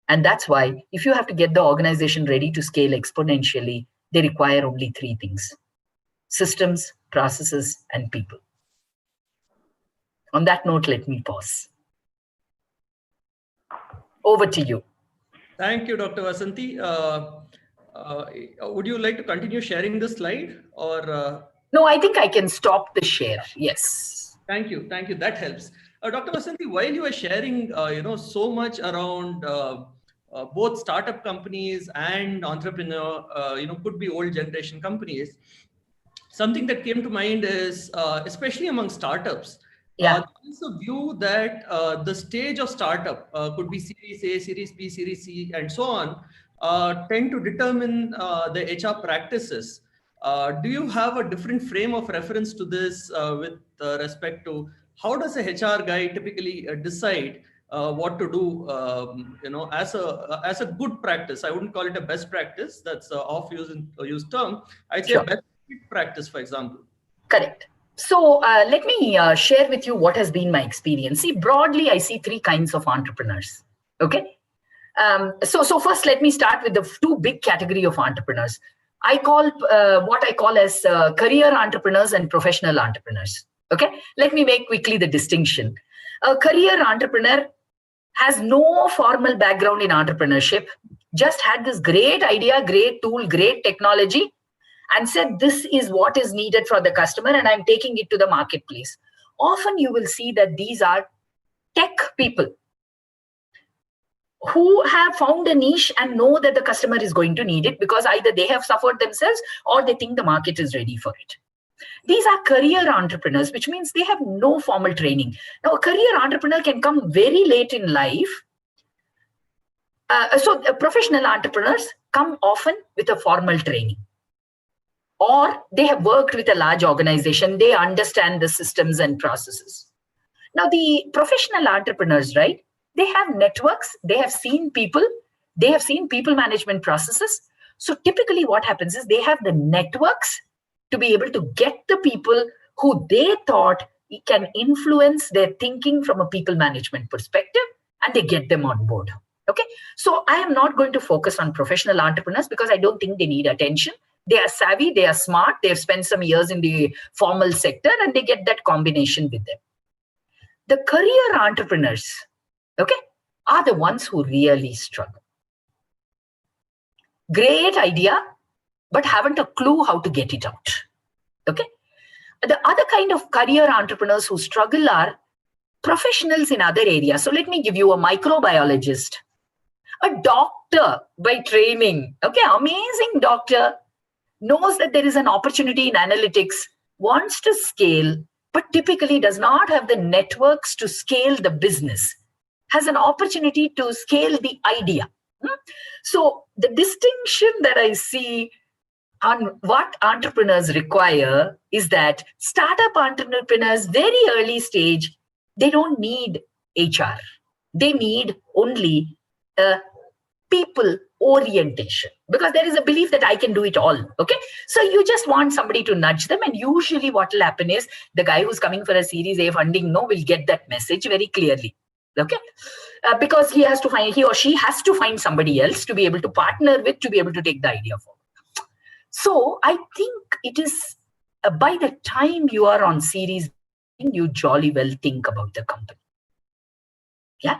And that's why if you have to get the organization ready to scale exponentially, they require only 3 things: systems, processes, and people. On that note, let me pause. Over to you. Thank you, Dr. Vasanthi. Would you like to continue sharing the slide, or? No, I think I can stop the share. Yes. Thank you. Thank you. That helps. Dr. Vasanthi, while you were sharing, so much around both startup companies and entrepreneur, could be old generation companies. Something that came to mind is, especially among startups, there is a view that the stage of startup could be Series A, Series B, Series C, and so on, tend to determine the HR practices. Do you have a different frame of reference to this with respect to how does a HR guy typically decide what to do, as a good practice? I wouldn't call it a best practice. That's an off-use term. I'd say a best practice, for example. Correct. So let me share with you what has been my experience. See, broadly, I see 3 kinds of entrepreneurs. Okay. So first, let me start with the 2 big category of entrepreneurs. I call what I call as career entrepreneurs and professional entrepreneurs. Okay. Let me make quickly the distinction. A career entrepreneur has no formal background in entrepreneurship, just had this great idea, great tool, great technology, and said, this is what is needed for the customer, and I'm taking it to the marketplace. Often you will see that these are tech people who have found a niche and know that the customer is going to need it, because either they have suffered themselves or they think the market is ready for it. These are career entrepreneurs, which means they have no formal training. Now, a career entrepreneur can come very late in life. So professional entrepreneurs come often with a formal training, or they have worked with a large organization. They understand the systems and processes. Now, the professional entrepreneurs, right? They have networks. They have seen people. They have seen people management processes. So typically what happens is they have the networks to be able to get the people who they thought can influence their thinking from a people management perspective, and they get them on board. Okay, so I am not going to focus on professional entrepreneurs because I don't think they need attention. They are savvy, they are smart, they have spent some years in the formal sector, and they get that combination with them. The career entrepreneurs, okay, are the ones who really struggle. Great idea, but haven't a clue how to get it out. Okay. The other kind of career entrepreneurs who struggle are professionals in other areas. So let me give you a microbiologist, a doctor by training. Okay, amazing doctor, knows that there is an opportunity in analytics, wants to scale, but typically does not have the networks to scale the business, has an opportunity to scale the idea. So the distinction that I see on what entrepreneurs require is that startup entrepreneurs, very early stage, they don't need HR. They need only people orientation, because there is a belief that I can do it all. Okay, so you just want somebody to nudge them, and usually what will happen is the guy who's coming for a Series A funding will get that message very clearly. Okay, because he or she has to find somebody else to be able to partner with, to be able to take the idea forward. So I think it is by the time you are on Series, you jolly well think about the company. Yeah.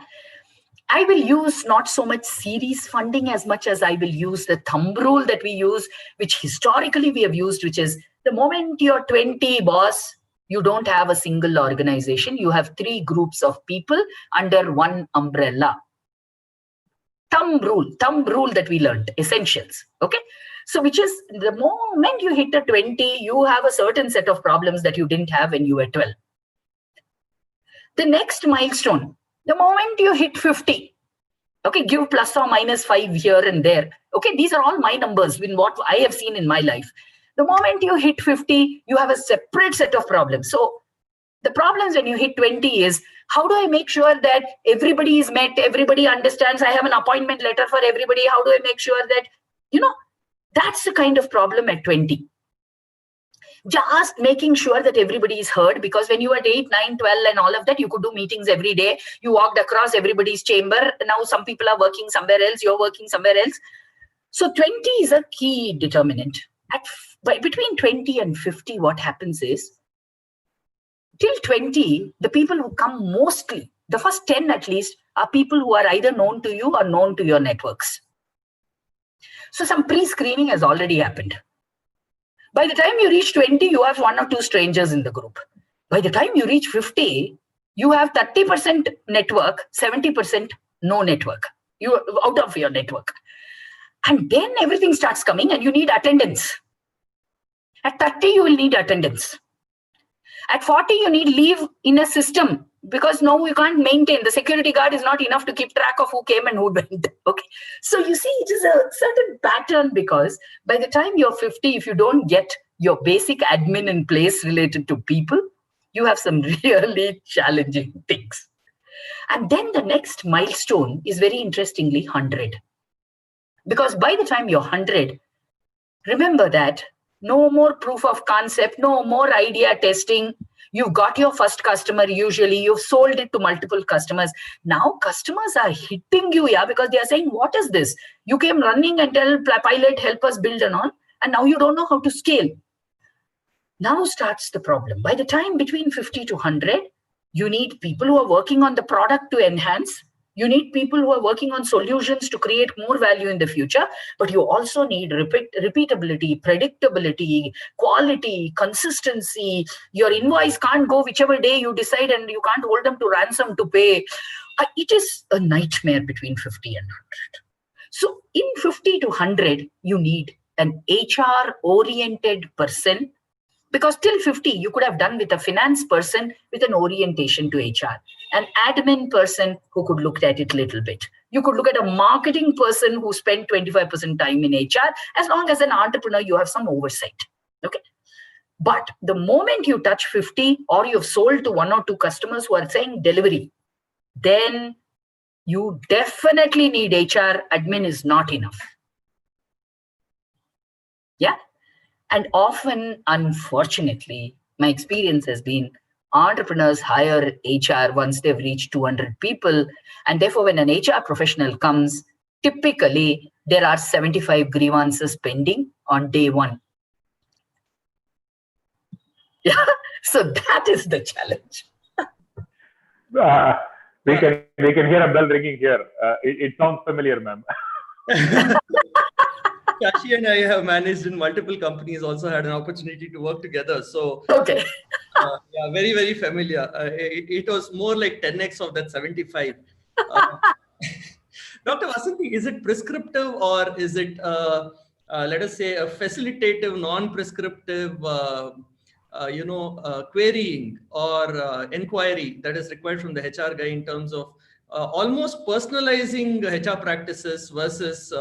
I will use not so much series funding as much as I will use the thumb rule that we use, which historically we have used, which is the moment you're 20, boss, you don't have a single organization. You have 3 groups of people under one umbrella. Thumb rule that we learned, essentials. Okay. So which is the moment you hit a 20, you have a certain set of problems that you didn't have when you were 12. The next milestone, the moment you hit 50, okay, give plus or minus 5 here and there. Okay, these are all my numbers in what I have seen in my life. The moment you hit 50, you have a separate set of problems. So the problems when you hit 20 is, how do I make sure that everybody is met, everybody understands, I have an appointment letter for everybody, how do I make sure that, that's the kind of problem at 20. Just making sure that everybody is heard, because when you were 8, 9, 12 and all of that, you could do meetings every day. You walked across everybody's chamber. Now some people are working somewhere else. You're working somewhere else. So 20 is a key determinant. Between 20 and 50, what happens is, till 20, the people who come mostly, the first 10 at least, are people who are either known to you or known to your networks. So some pre-screening has already happened. By the time you reach 20, you have 1 or 2 strangers in the group. By the time you reach 50, you have 30% network, 70% no network. You're out of your network. And then everything starts coming and you need attendance. At 30, you will need attendance. At 40, you need leave in a system, because now you can't maintain. The security guard is not enough to keep track of who came and who went. Okay. So you see, it is a certain pattern, because by the time you're 50, if you don't get your basic admin in place related to people, you have some really challenging things. And then the next milestone is very interestingly 100. Because by the time you're 100, remember that no more proof of concept, no more idea testing. You've got your first customer, usually you've sold it to multiple customers. Now customers are hitting you, because they are saying, what is this? You came running and tell pilot, help us build and all, and now you don't know how to scale. Now starts the problem. By the time between 50 to 100, you need people who are working on the product to enhance. You need people who are working on solutions to create more value in the future, but you also need repeatability, predictability, quality, consistency. Your invoice can't go whichever day you decide, and you can't hold them to ransom to pay. It is a nightmare between 50 and 100. So in 50 to 100, you need an HR-oriented person, because till 50, you could have done with a finance person with an orientation to HR, an admin person who could look at it a little bit. You could look at a marketing person who spent 25% time in HR. As long as an entrepreneur, you have some oversight. Okay. But the moment you touch 50, or you've sold to 1 or 2 customers who are saying delivery, then you definitely need HR. Admin is not enough. Yeah. And often, unfortunately, my experience has been entrepreneurs hire HR once they've reached 200 people. And therefore, when an HR professional comes, typically there are 75 grievances pending on day one. Yeah. So that is the challenge. We can hear a bell ringing here. It sounds familiar, ma'am. Shashi and I have managed in multiple companies, also had an opportunity to work together. So, okay. Yeah, very, very familiar. It was more like 10x of that 75. Dr. Vasanthi, is it prescriptive or is it, let us say, a facilitative, non-prescriptive, querying or inquiry that is required from the HR guy in terms of almost personalizing HR practices versus,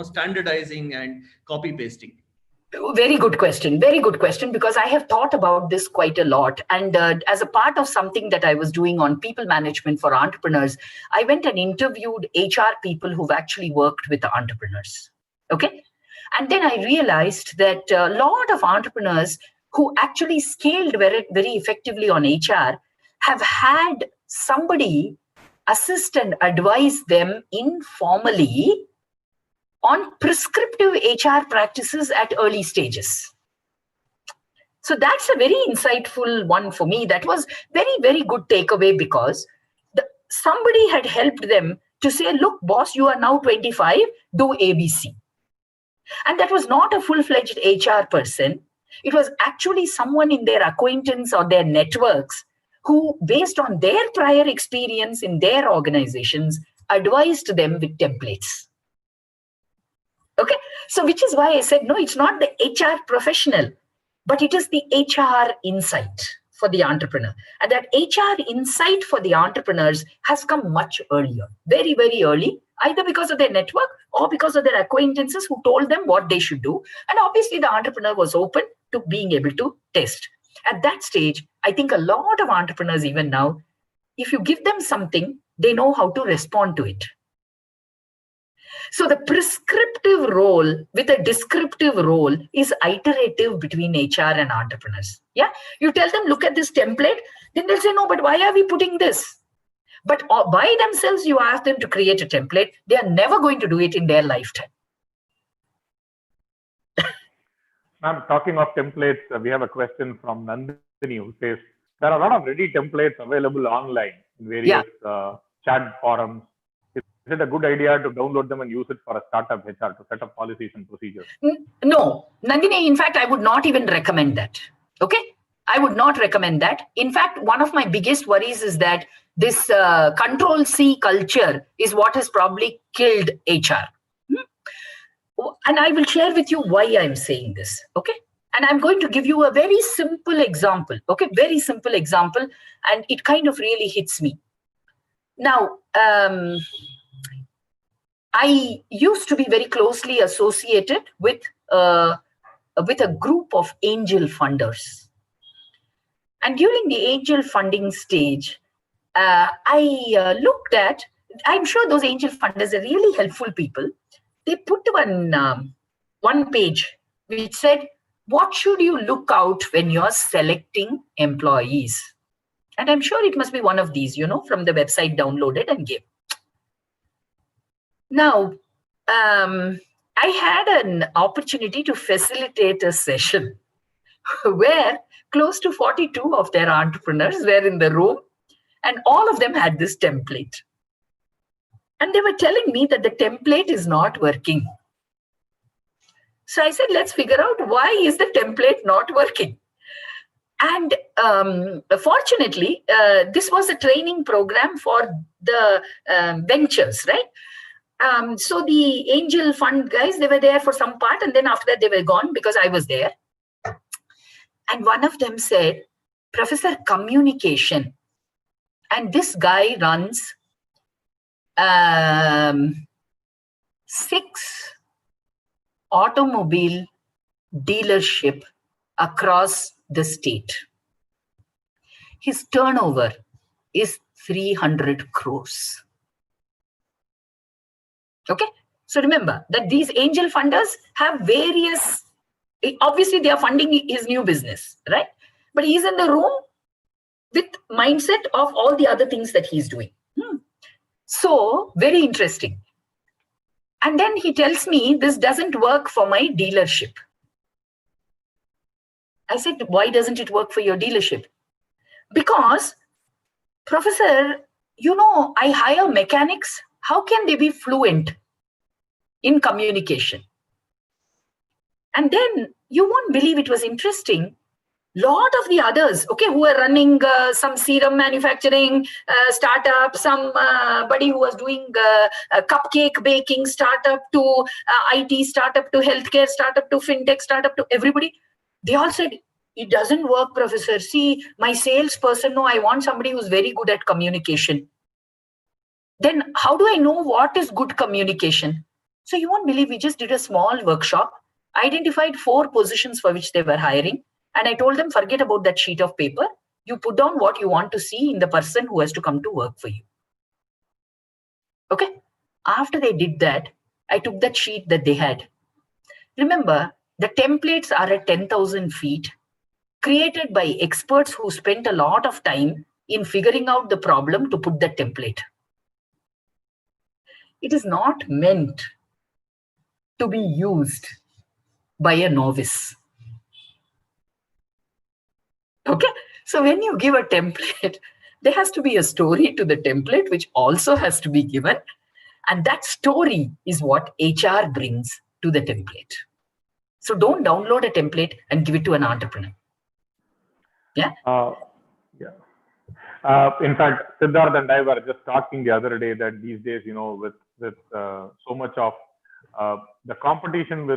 standardizing and copy pasting? Very good question. Very good question, because I have thought about this quite a lot. And as a part of something that I was doing on people management for entrepreneurs, I went and interviewed HR people who've actually worked with entrepreneurs. Okay. And then I realized that a lot of entrepreneurs who actually scaled very, very effectively on HR have had somebody assist and advise them informally on prescriptive HR practices at early stages. So that's a very insightful one for me. That was very, very good takeaway, because somebody had helped them to say, look, boss, you are now 25, do ABC. And that was not a full-fledged HR person. It was actually someone in their acquaintance or their networks who, based on their prior experience in their organizations, advised them with templates. Okay, so which is why I said, no, it's not the HR professional, but it is the HR insight for the entrepreneur. And that HR insight for the entrepreneurs has come much earlier, very, very early, either because of their network or because of their acquaintances who told them what they should do. And obviously the entrepreneur was open to being able to test. At that stage, I think a lot of entrepreneurs, even now, if you give them something, they know how to respond to it. So the prescriptive role with a descriptive role is iterative between HR and entrepreneurs. Yeah, you tell them, look at this template, then they'll say, no, but why are we putting this? But by themselves, you ask them to create a template, they are never going to do it in their lifetime. Ma'am, talking of templates, we have a question from Nandini who says, there are a lot of ready templates available online in various chat forums. Is it a good idea to download them and use it for a startup HR to set up policies and procedures? No, Nandini, in fact, I would not even recommend that. Okay, I would not recommend that. In fact, one of my biggest worries is that this Control-C culture is what has probably killed HR. And I will share with you why I'm saying this. Okay, and I'm going to give you a very simple example. Okay, very simple example, and it kind of really hits me. Now, I used to be very closely associated with a group of angel funders. And during the angel funding stage, I looked at, I'm sure those angel funders are really helpful people. They put one page which said, what should you look out when you're selecting employees? And I'm sure it must be one of these, from the website downloaded and gave. Now, I had an opportunity to facilitate a session where close to 42 of their entrepreneurs were in the room, and all of them had this template. And they were telling me that the template is not working. So I said, let's figure out why is the template not working. And fortunately, this was a training program for the ventures, right? So the angel fund guys, they were there for some part, and then after that they were gone because I was there. And one of them said, Professor, communication. And this guy runs 6 automobile dealership across the state. His turnover is 300 crores. Okay, so remember that these angel funders have various Obviously, they are funding his new business, right? But he's in the room with mindset of all the other things that he's doing. So very interesting. And then he tells me this doesn't work for my dealership. I said, why doesn't it work for your dealership? Because, Professor, I hire mechanics. How can they be fluent in communication? And then you won't believe it was interesting. Lot of the others, who are running some serum manufacturing startup, somebody who was doing a cupcake baking startup, to IT startup, to healthcare startup, to fintech startup, to everybody, they all said, it doesn't work, Professor. See, my salesperson, no, I want somebody who's very good at communication. Then how do I know what is good communication? So you won't believe, we just did a small workshop, identified 4 positions for which they were hiring. And I told them, forget about that sheet of paper. You put down what you want to see in the person who has to come to work for you. Okay. After they did that, I took that sheet that they had. Remember, the templates are at 10,000 feet, created by experts who spent a lot of time in figuring out the problem to put that template. It is not meant to be used by a novice. Okay, so when you give a template, there has to be a story to the template, which also has to be given. And that story is what HR brings to the template. So don't download a template and give it to an entrepreneur. Yeah. In fact, Siddharth and I were just talking the other day that these days, with so much of the competition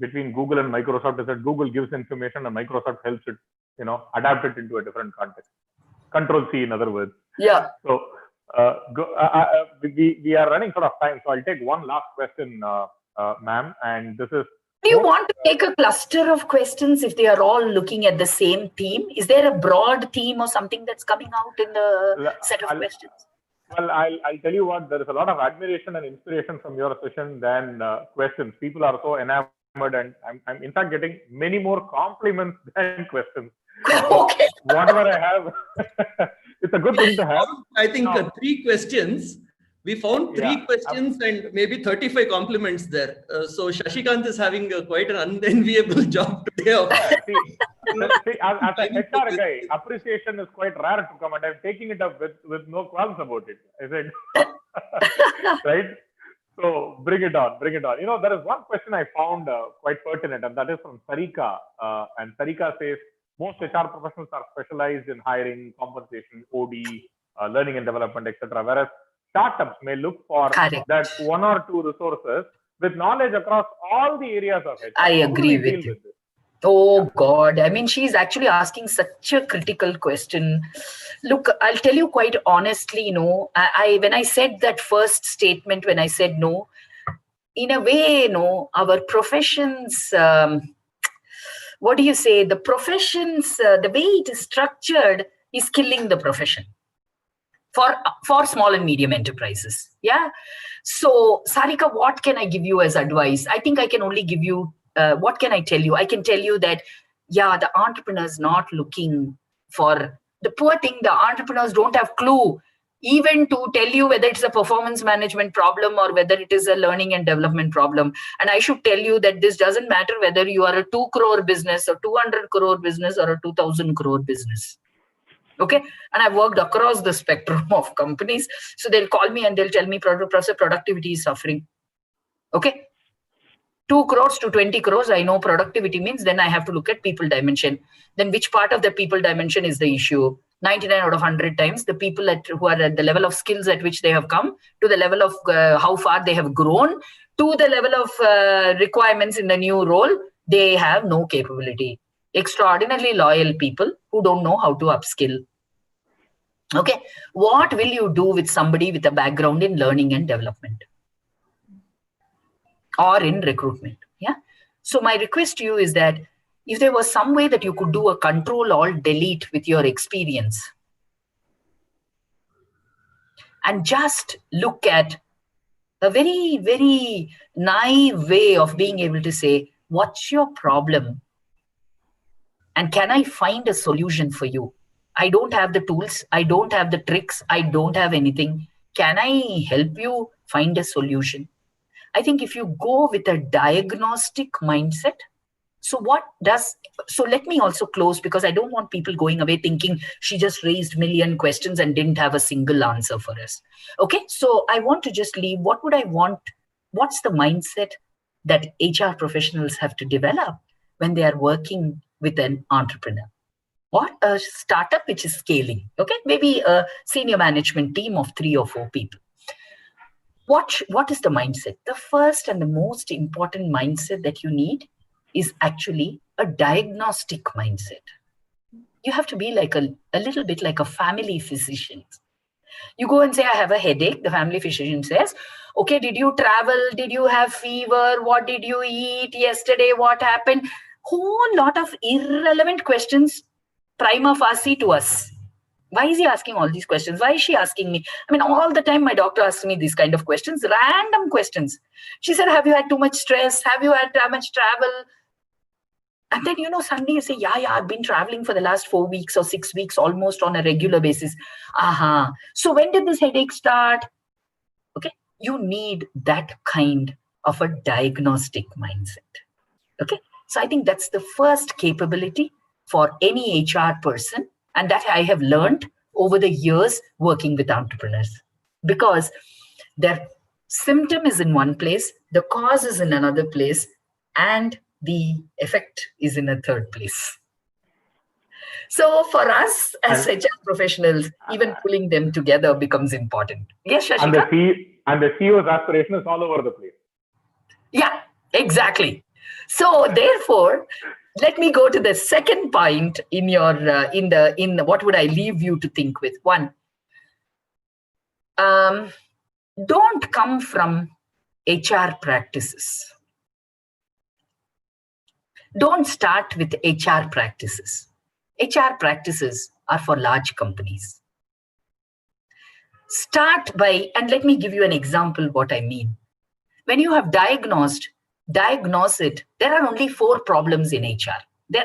between Google and Microsoft, is that Google gives information and Microsoft helps it, adapt it into a different context. Control C, in other words. Yeah. So we are running short of time, so I'll take one last question, ma'am, and this is. Do you want to take a cluster of questions if they are all looking at the same theme? Is there a broad theme or something that's coming out in the set of questions? Well, I'll tell you what, there is a lot of admiration and inspiration from your session than questions. People are so enamored, and I'm in fact getting many more compliments than questions. Okay. So whatever I have, it's a good thing to have. I think 3 questions. We found 3 questions and maybe 35 compliments there. So Shashikant is having quite an unenviable job today. See, as an HR guy, appreciation is quite rare to come, and I'm taking it up with no qualms about it. I said, right? So bring it on, bring it on. There is one question I found quite pertinent, and that is from Sarika. And Sarika says, most HR professionals are specialized in hiring, compensation, OD, learning and development, etc. Whereas startups may look for that 1 or 2 resources with knowledge across all the areas of HR. I agree with you. Oh God, I mean, she's actually asking such a critical question. Look, I'll tell you quite honestly, when I said that first statement, when I said no, in a way, our professions, what do you say? The professions, the way it is structured is killing the profession for small and medium enterprises. Yeah. So Sarika, what can I give you as advice? I think I can only give you, what can I tell you? I can tell you that, the entrepreneurs not looking for the poor thing. The entrepreneurs don't have clue even to tell you whether it's a performance management problem or whether it is a learning and development problem. And I should tell you that this doesn't matter whether you are a 2 crore business or 200 crore business or a 2,000 crore business. Okay. And I've worked across the spectrum of companies. So they'll call me and they'll tell me, Professor, productivity is suffering. Okay. 2 crores to 20 crores, I know productivity means, then I have to look at people dimension. Then which part of the people dimension is the issue? 99 out of 100 times, the people who are at the level of skills at which they have come, to the level of how far they have grown, to the level of requirements in the new role, they have no capability. Extraordinarily loyal people who don't know how to upskill. Okay, what will you do with somebody with a background in learning and development or in recruitment? Yeah. So my request to you is that if there was some way that you could do a Control-Alt-Delete with your experience and just look at a very, very naive way of being able to say, what's your problem? And can I find a solution for you? I don't have the tools. I don't have the tricks. I don't have anything. Can I help you find a solution? I think if you go with a diagnostic mindset, so let me also close, because I don't want people going away thinking she just raised a million questions and didn't have a single answer for us. Okay, so I want to just leave. What would I want? What's the mindset that HR professionals have to develop when they are working with an entrepreneur or a startup which is scaling? Okay, maybe a senior management team of 3 or 4 people. What is the mindset? The first and the most important mindset that you need is actually a diagnostic mindset. You have to be like a little bit like a family physician. You go and say, I have a headache. The family physician says, okay, did you travel? Did you have fever? What did you eat yesterday? What happened? Whole lot of irrelevant questions prima facie to us. Why is he asking all these questions? Why is she asking me? I mean, all the time my doctor asks me these kind of questions, random questions. She said, have you had too much stress? Have you had too much travel? And then, suddenly you say, yeah, I've been traveling for the last 4 weeks or 6 weeks, almost on a regular basis. So when did this headache start? Okay. You need that kind of a diagnostic mindset. Okay. So I think that's the first capability for any HR person. And that I have learned over the years working with entrepreneurs, because their symptom is in one place, the cause is in another place, and the effect is in a third place. So for us as HR professionals, even pulling them together becomes important. Yes, Shashika? And the CEO's aspiration is all over the place. Yeah, exactly. So therefore, let me go to the second point in your in what would I leave you to think with. One, don't come from HR practices. Don't start with HR practices. HR practices are for large companies. Start by, and let me give you an example what I mean. When you have diagnose it. There are only 4 problems in HR.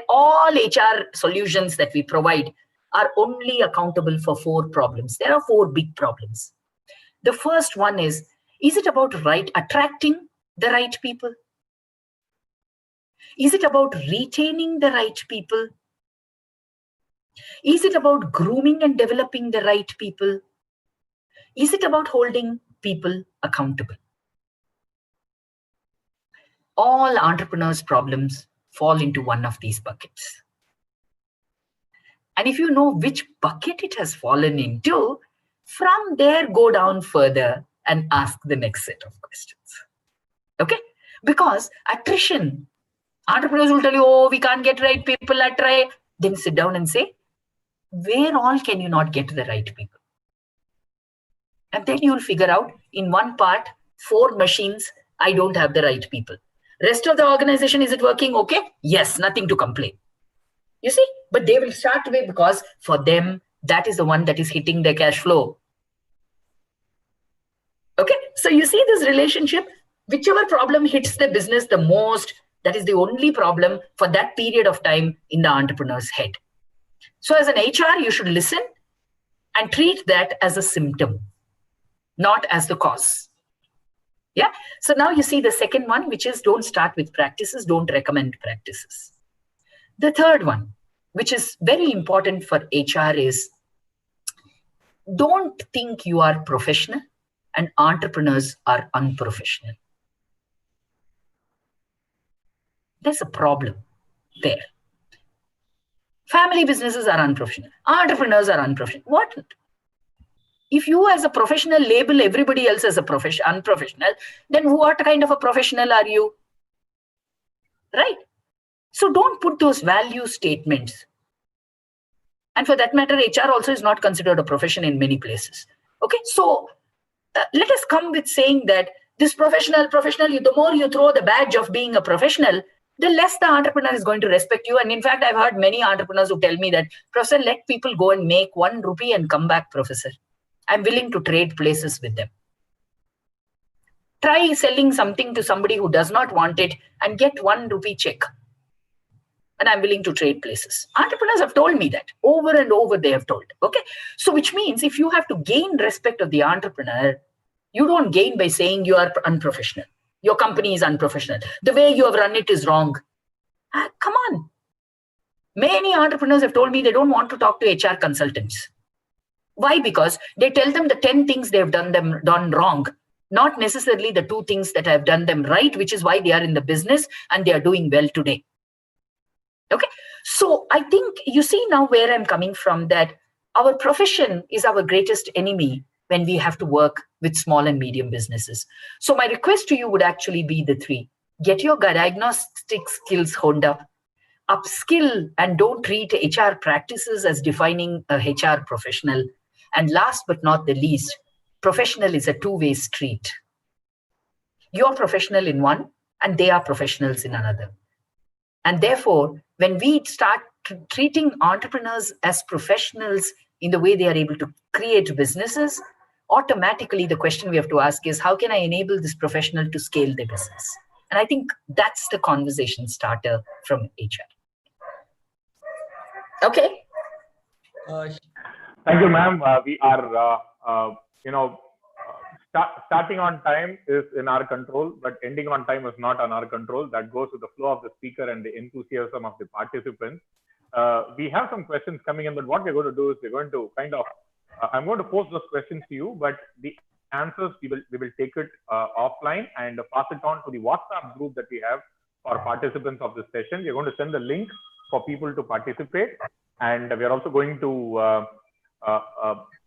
All HR solutions that we provide are only accountable for 4 problems. There are 4 big problems. The first one is it about attracting the right people? Is it about retaining the right people? Is it about grooming and developing the right people? Is it about holding people accountable? All entrepreneurs' problems fall into one of these buckets. And if you know which bucket it has fallen into, from there, go down further and ask the next set of questions. Okay? Because attrition, entrepreneurs will tell you, oh, we can't get right people, I try. Then sit down and say, where all can you not get the right people? And then you'll figure out in one part, 4 machines, I don't have the right people. Rest of the organization, is it working okay? Yes, nothing to complain. You see, but they will start with, because for them, that is the one that is hitting their cash flow. Okay, so you see this relationship, whichever problem hits the business the most, that is the only problem for that period of time in the entrepreneur's head. So as an HR, you should listen and treat that as a symptom, not as the cause. Yeah. So now you see the second one, which is don't start with practices, don't recommend practices. The third one, which is very important for HR, is don't think you are professional and entrepreneurs are unprofessional. There's a problem there. Family businesses are unprofessional. Entrepreneurs are unprofessional. What? If you as a professional label everybody else as a unprofessional, then what kind of a professional are you? Right? So don't put those value statements. And for that matter, HR also is not considered a profession in many places. Okay, so let us come with saying that this professional, the more you throw the badge of being a professional, the less the entrepreneur is going to respect you. And in fact, I've heard many entrepreneurs who tell me that, Professor, let people go and make 1 rupee and come back, Professor. I'm willing to trade places with them. Try selling something to somebody who does not want it and get 1 rupee check. And I'm willing to trade places. Entrepreneurs have told me that over and over they have told. Okay. So which means if you have to gain respect of the entrepreneur, you don't gain by saying you are unprofessional. Your company is unprofessional. The way you have run it is wrong. Come on. Many entrepreneurs have told me they don't want to talk to HR consultants. Why? Because they tell them the 10 things they've done wrong, not necessarily the 2 things that have done them right, which is why they are in the business and they are doing well today. Okay. So I think you see now where I'm coming from, that our profession is our greatest enemy when we have to work with small and medium businesses. So my request to you would actually be the 3. Get your diagnostic skills honed up, upskill, and don't treat HR practices as defining a HR professional. And last but not the least, professional is a 2-way street. You're professional in one and they are professionals in another. And therefore, when we start treating entrepreneurs as professionals in the way they are able to create businesses, automatically the question we have to ask is, how can I enable this professional to scale their business? And I think that's the conversation starter from HR. Okay. Thank you, ma'am. We are, starting on time is in our control, but ending on time is not on our control. That goes with the flow of the speaker and the enthusiasm of the participants. We have some questions coming in, but what we're going to do is we're going to kind of, I'm going to post those questions to you, but the answers, we will take it offline and pass it on to the WhatsApp group that we have for participants of this session. We're going to send the link for people to participate. And we are also going to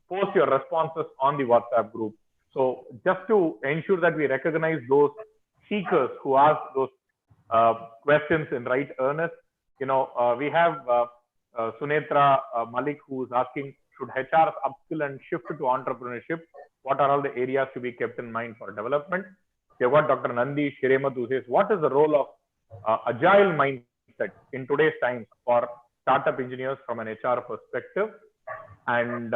post your responses on the WhatsApp group. So just to ensure that we recognize those seekers who ask those questions in right earnest, we have Sunetra Malik, who is asking, should HRs upskill and shift to entrepreneurship? What are all the areas to be kept in mind for development? We've got Dr. Nandi Shiremat, who says, what is the role of agile mindset in today's times for startup engineers from an HR perspective? And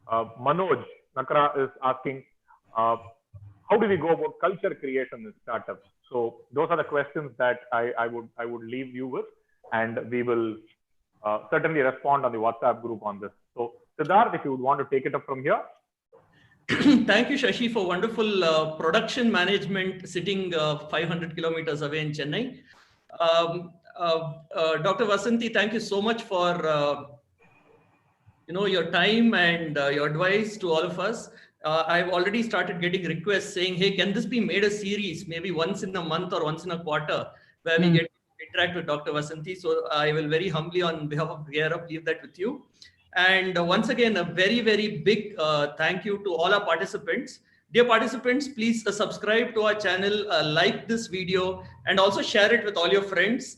Manoj Nakra is asking, how do we go about culture creation in startups? So those are the questions that I would leave you with, and we will certainly respond on the WhatsApp group on this. So Siddharth, if you would want to take it up from here. Thank you, Shashi, for wonderful production management sitting 500 kilometers away in Chennai. Dr. Vasanthi, thank you so much for your time and your advice to all of us. I've already started getting requests saying, hey, can this be made a series, maybe once in a month or once in a quarter, where we get to interact with Dr. Vasanthi. So I will very humbly, on behalf of GearUP, leave that with you. And once again, a very, very big thank you to all our participants. Dear participants, please subscribe to our channel, like this video, and also share it with all your friends.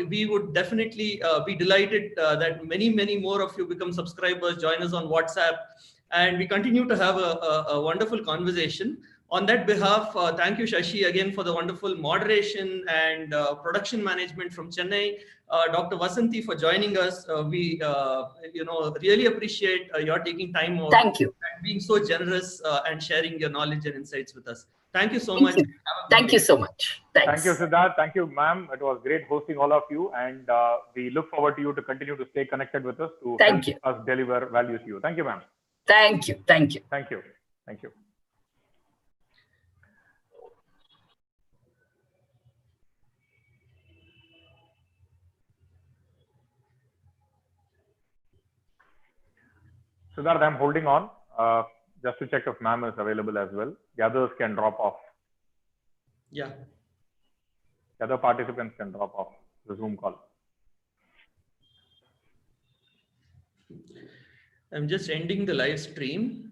We would definitely be delighted that many, many more of you become subscribers, join us on WhatsApp, and we continue to have a wonderful conversation. On that behalf, thank you, Shashi, again for the wonderful moderation and production management from Chennai. Dr. Vasanthi, for joining us. We really appreciate your taking time out. Thank you. And being so generous and sharing your knowledge and insights with us. Thank you so much. Thank you so much. Thanks. Thank you, Siddharth. Thank you, ma'am. It was great hosting all of you, and we look forward to you to continue to stay connected with us to help us deliver value to you. Thank you, ma'am. Thank you. Thank you. Thank you. Thank you. Siddharth, I'm holding on just to check if ma'am is available as well. The others can drop off. Yeah. The other participants can drop off the Zoom call. I'm just ending the live stream.